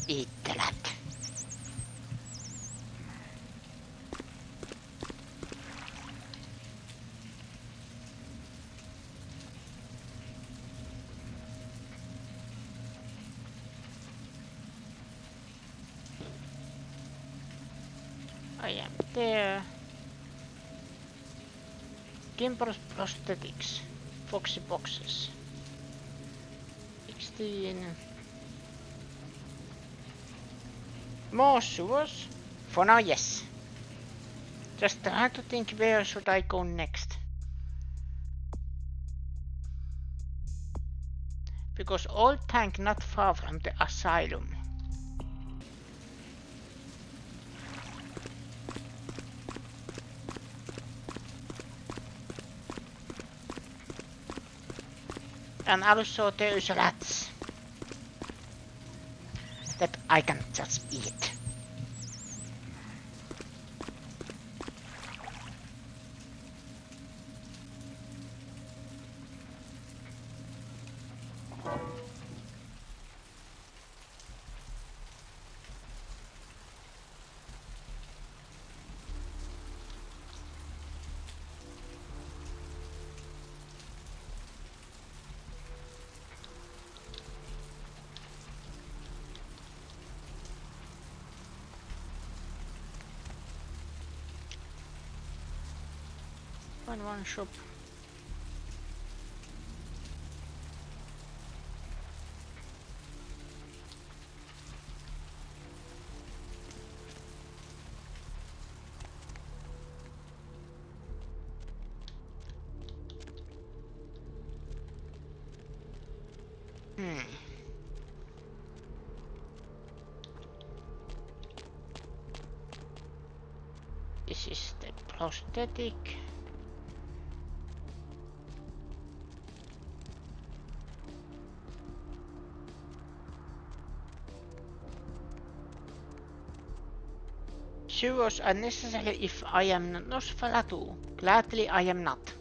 Iittelät. I am there. Kimber's prosthetics. Foxy boxes. 16. More sewers? For now, yes. Just have to think where should I go next. Because old tank not far from the asylum. And also there is rats that I can just eat. find one shop. This is the prosthetic. Sure was unnecessary if I am not Nosferatu. Gladly I am not.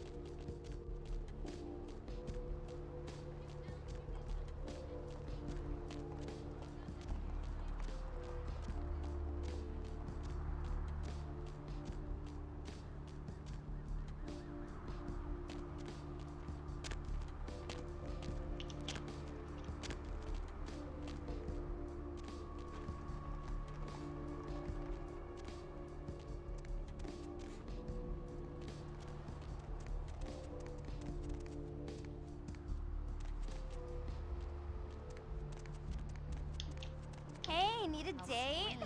Hey, need a date?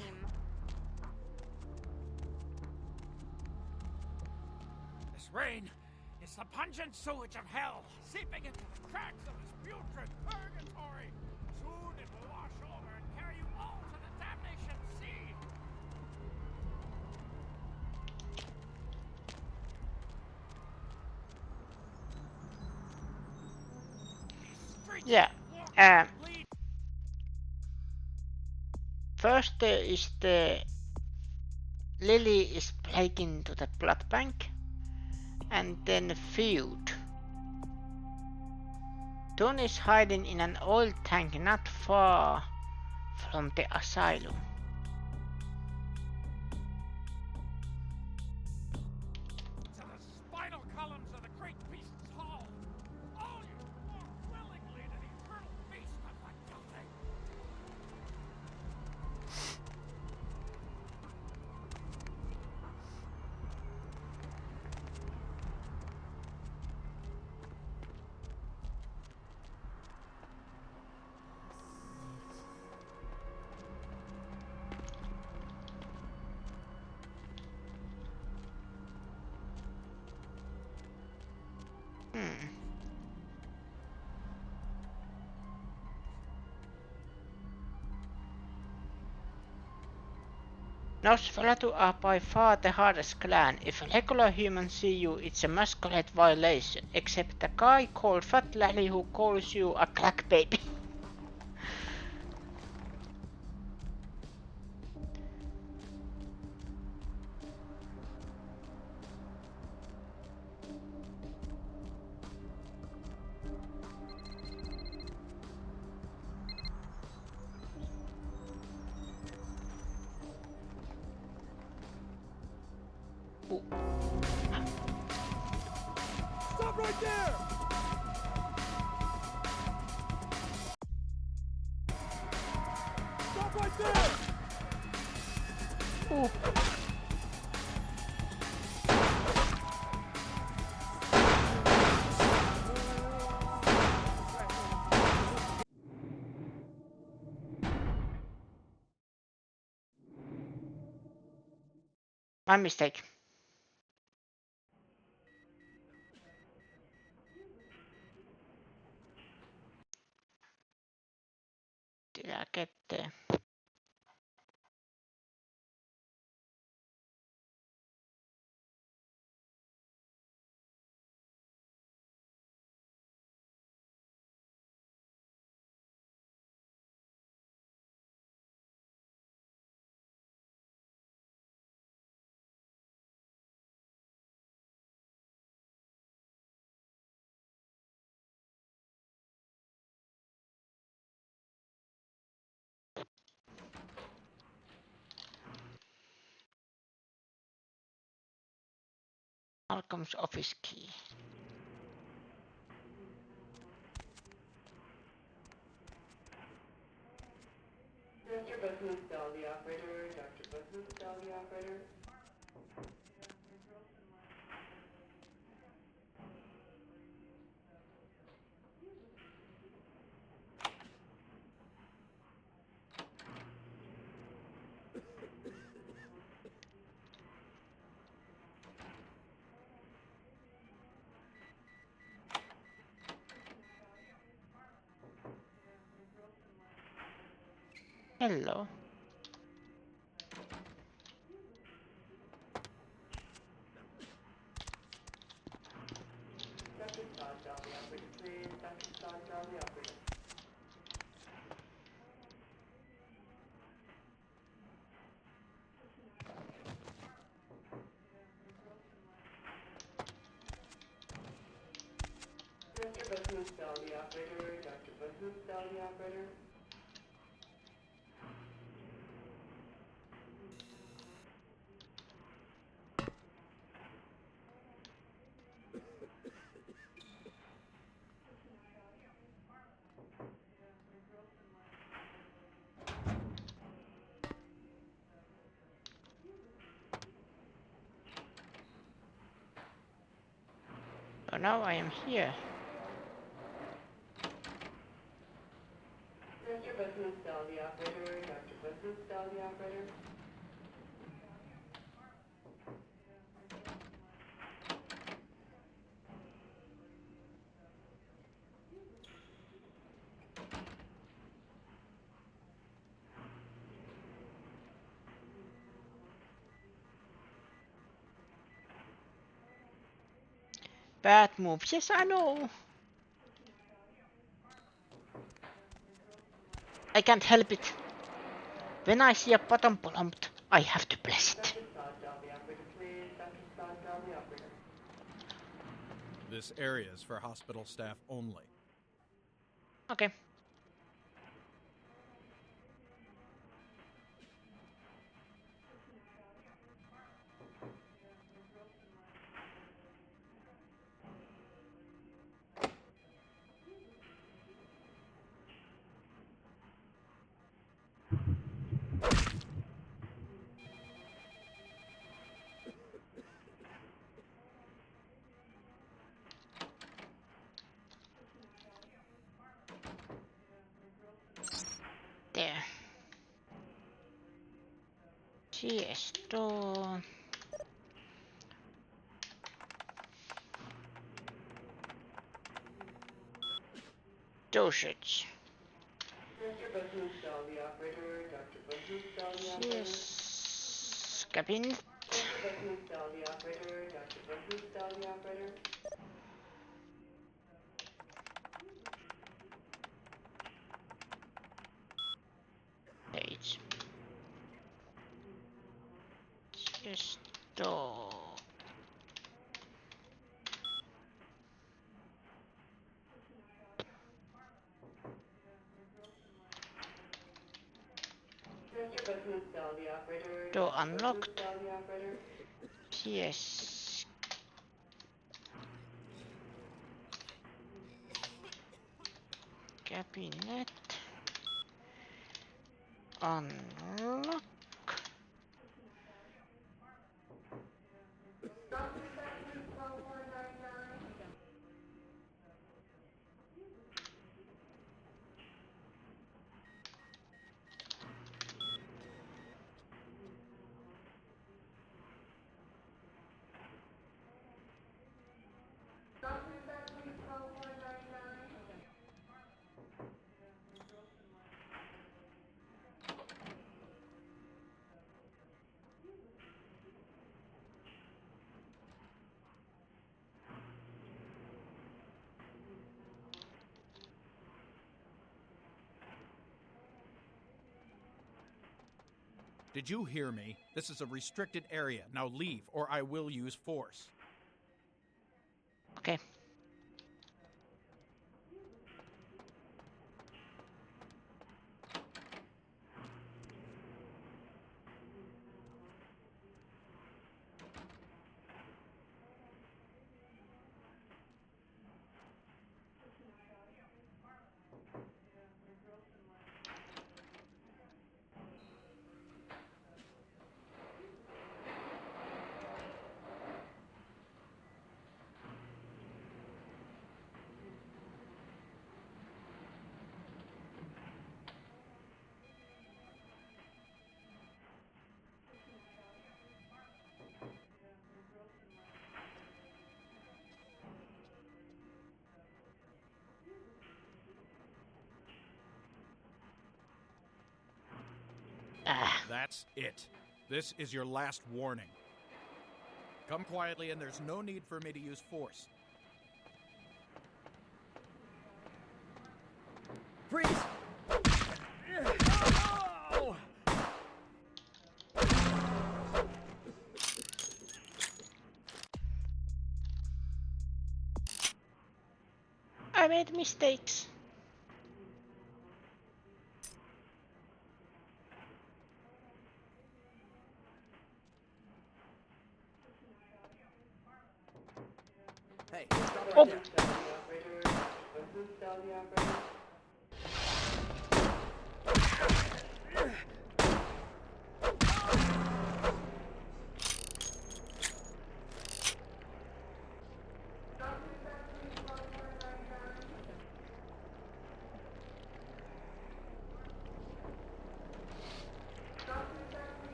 This rain is the pungent sewage of hell, seeping into the cracks of this putrid purgatory. Soon it will wash over and carry you all to the damnation sea. Yeah. First is the Lily is breaking into the blood bank, and then feud. Dawn is hiding in an oil tank not far from the asylum. To the spinal columns of the great beast's hall. All you more willingly to the eternal feast of the guilty. Nosferatu are by far the hardest clan. If regular humans see you, it's a Masquerade violation. Except the guy called Fat Lally who calls you a crack baby. Stop right there! Stop right there! Ooh. My mistake. Did I get there? Malcolm's office key. Dr. Button Cell, the operator. Dr. Button Cell, the operator. Hello. Dr. Todd, dial the operator, please. Dr. Todd, dial the operator. Mr. Bethune, dial the operator. Dr. Bethune, dial the operator. Oh, now I am here. Mr. Bethune, dial the operator. Dr. Bethune, dial the operator. Bad move. Yes, I know. I can't help it. When I see a bottom prompt, I have to bless it. Dr. Todd, dial the operator, please. Dr. Todd, dial the operator. This area is for hospital staff only. Okay. There. CS door. Dosage. Mr. Bethune, dial the operator. Dr. Bethune, dial the operator. CS cabinet. Mr. Bethune, dial the operator. Dr. Bethune, dial the operator. Page. CS door. Mr. Bethune, dial the operator. Door Dr. Bethune, unlocked. dial the operator. CS cabinet. Unlock. Did you hear me? This is a restricted area. Now leave, or I will use force. Okay. That's it. This is your last warning. Come quietly, and there's no need for me to use force. Freeze! Oh! I made mistakes. Hey, stop right Oh. there.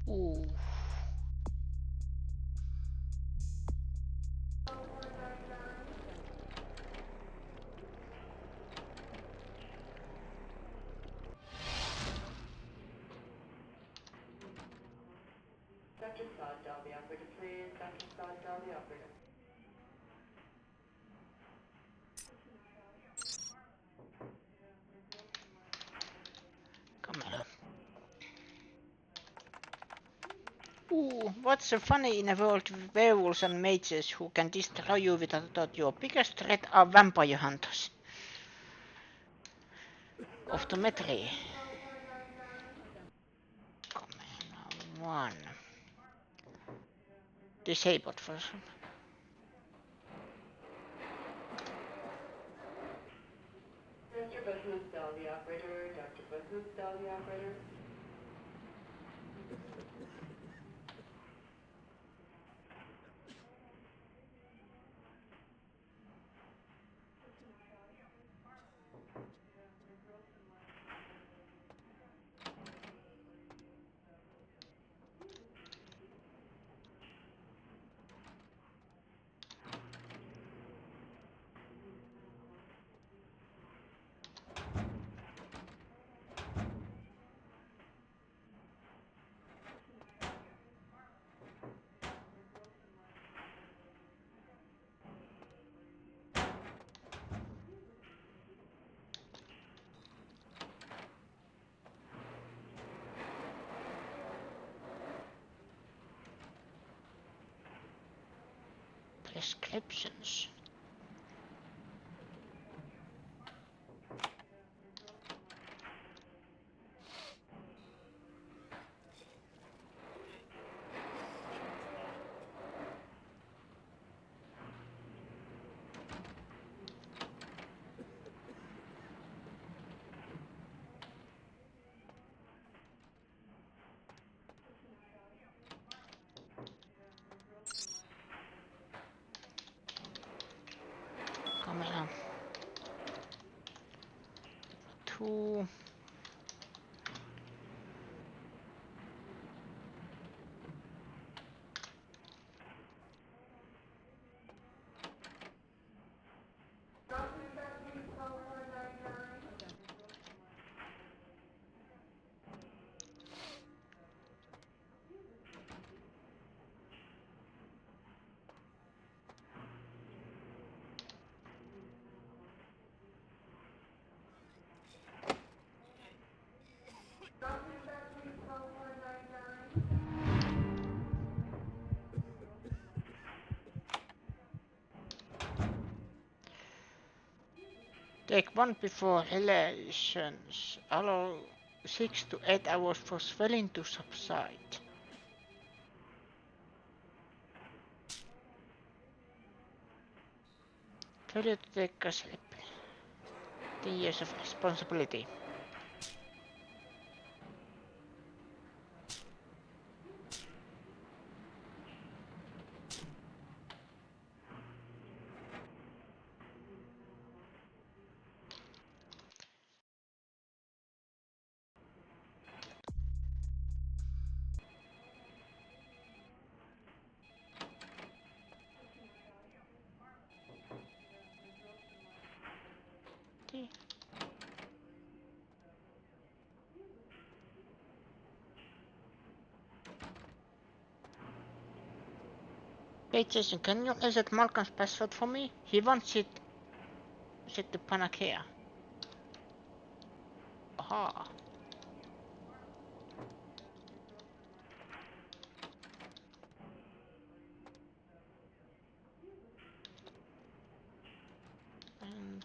Ooh. Dr. Sod, dial the operator, please. Dr. Sod, dial the operator. Come on. Ooh, what's so funny in a world with werewolves and mages who can destroy you without your biggest threat are vampire hunters? Optometry. Command 1. Disabled version. Mr. Business, dial the operator. Dr. Business, dial the operator. Prescriptions. Camera 2. Take one before relations. Allow 6 to 8 hours for swelling to subside. Failure to take a slip. 10 years of responsibility. Hey Jason, can you reset Malcolm's password for me? He wants it set to Panacea. Aha. And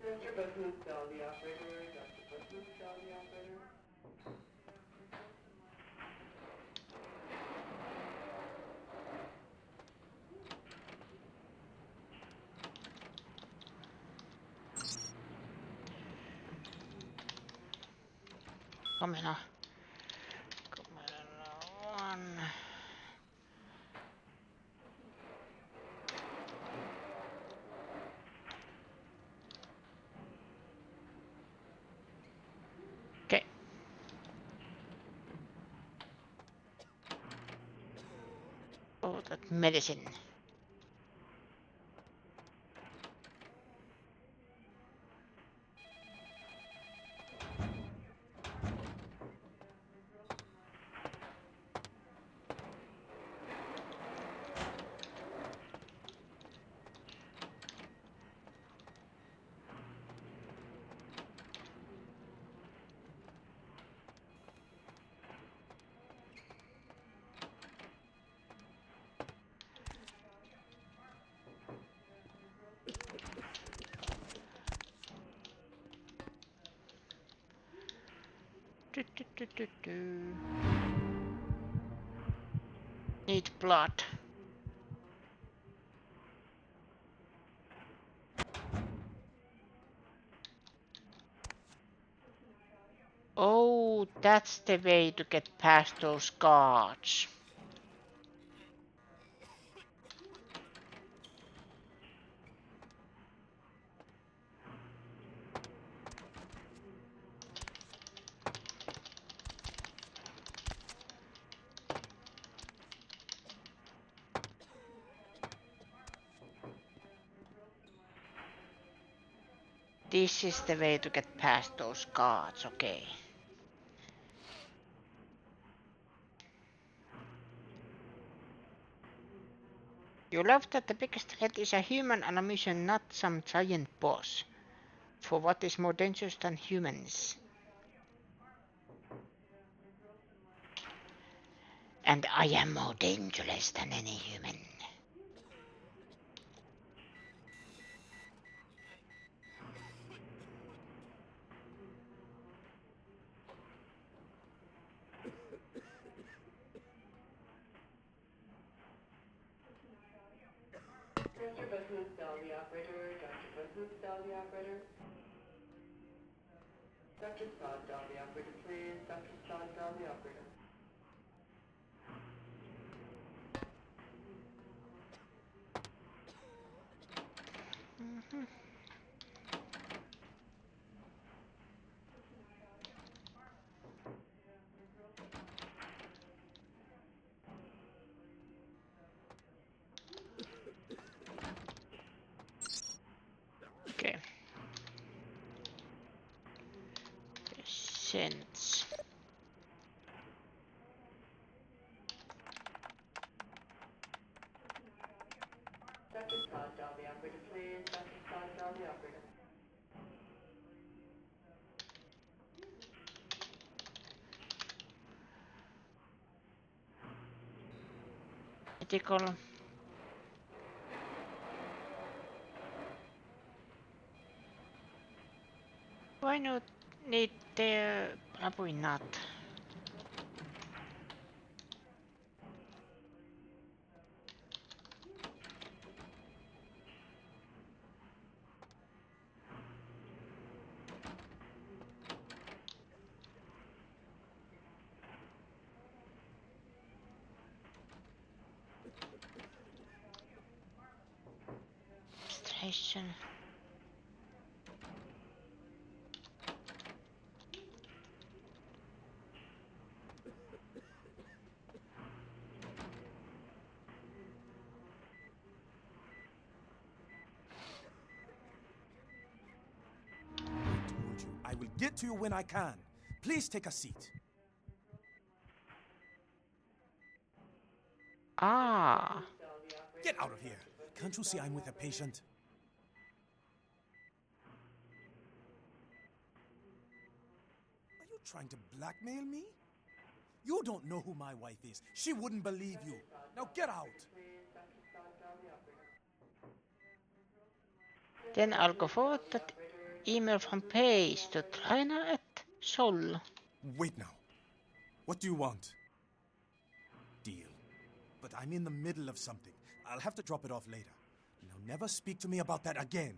Mr. Boothman, tell the operator. Dr. Boothman, tell the operator. Kamera. One. Okay. Oh, that medicine. Need blood. Oh, that's the way to get past those guards. This is the way to get past those guards, okay. You love that the biggest threat is a human on a mission, not some giant boss. For what is more dangerous than humans? And I am more dangerous than any human. Mr. Boothman, tell the operator. Dr. Boothman, tell the operator. Dr. Scott, tell the operator, please. Dr. Scott, tell the operator. Okay. Sense. Dr. Scott, tell the operator, please. Dr. Scott, tell the operator. Critical. Why not need there? Probably not. Information. I will get to you when I can. Please take a seat. Ah. Get out of here. Can't you see I'm with a patient? Are you trying to blackmail me? You don't know who my wife is. She wouldn't believe you. Now get out. Den I'll go forward that email from Paige to Trainer at Sol. Wait now. What do you want? Deal. But I'm in the middle of something. I'll have to drop it off later. Now never speak to me about that again.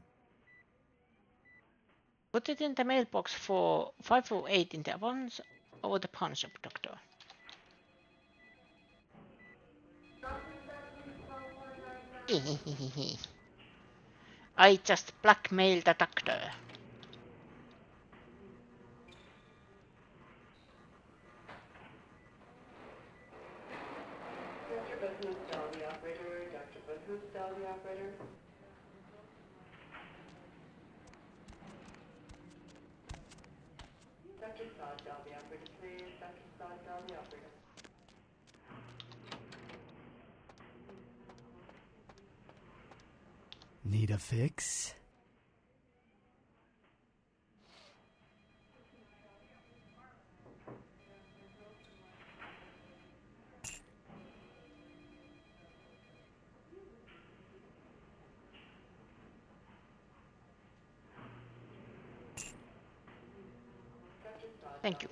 Put it in the mailbox for 508 in the Avance or the pawn shop, Doctor. I just blackmailed the Doctor. Dr. Button, dial the operator. Dr. Button, dial the operator. Dr. Sod, dial the operator, please. Dr. Sod, dial the operator. Need a fix? Thank you.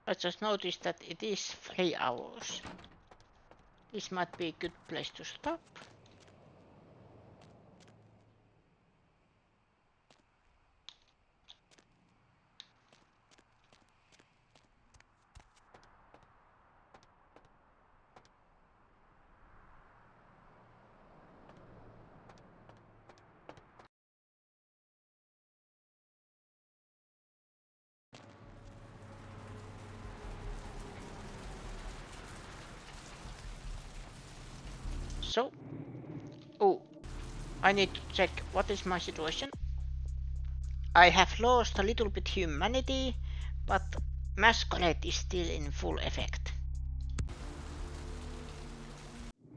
I just noticed that it is 3 hours. This might be a good place to stop. So, oh, I need to check what is my situation. I have lost a little bit humanity, but Masquerade is still in full effect.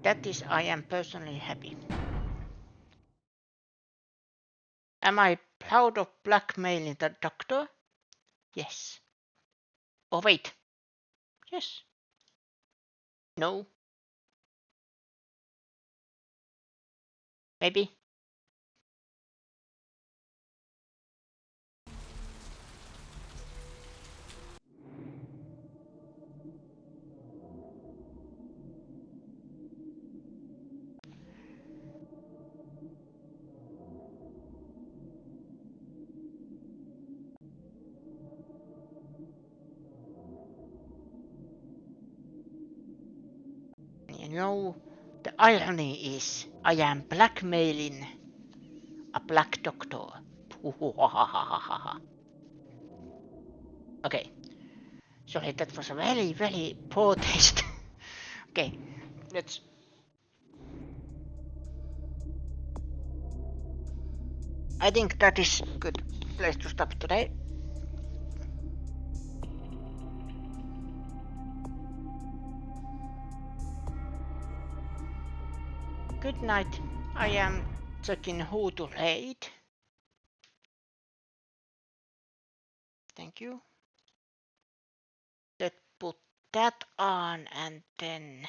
That is, I am personally happy. Am I proud of blackmailing the Doctor? Yes. Oh wait. Yes. No. Maybe. You know, the irony is I am blackmailing a black Doctor. Okay. Sorry, that was a very, very poor taste. Okay, let's... I think that is a good place to stop today. Good night. I am checking who to raid. Thank you. Let's put that on and then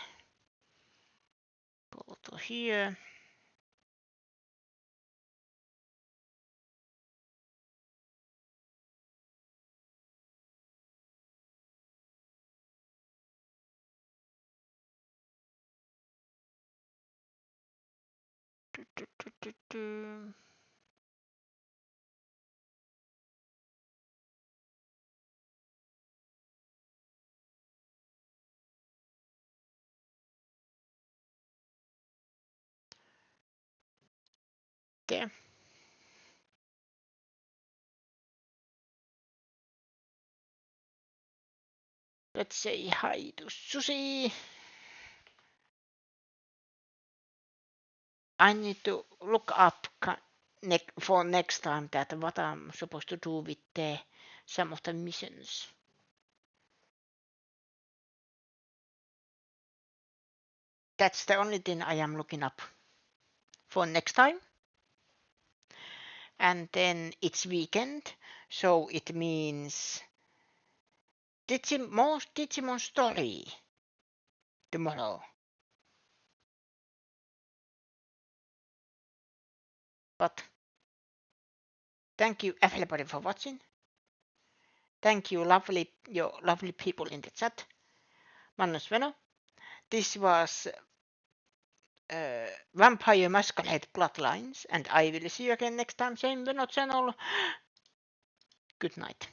go to here. There. Let's say hi to Susie. I need to look up for next time that what I'm supposed to do with some of the missions. That's the only thing I am looking up for next time. And then it's weekend, so it means Digimon story tomorrow. But thank you everybody for watching. Thank you your lovely people in the chat. Magnus Veno. This was Vampire Masquerade Bloodlines, and I will see you again next time, same Veno channel. Good night.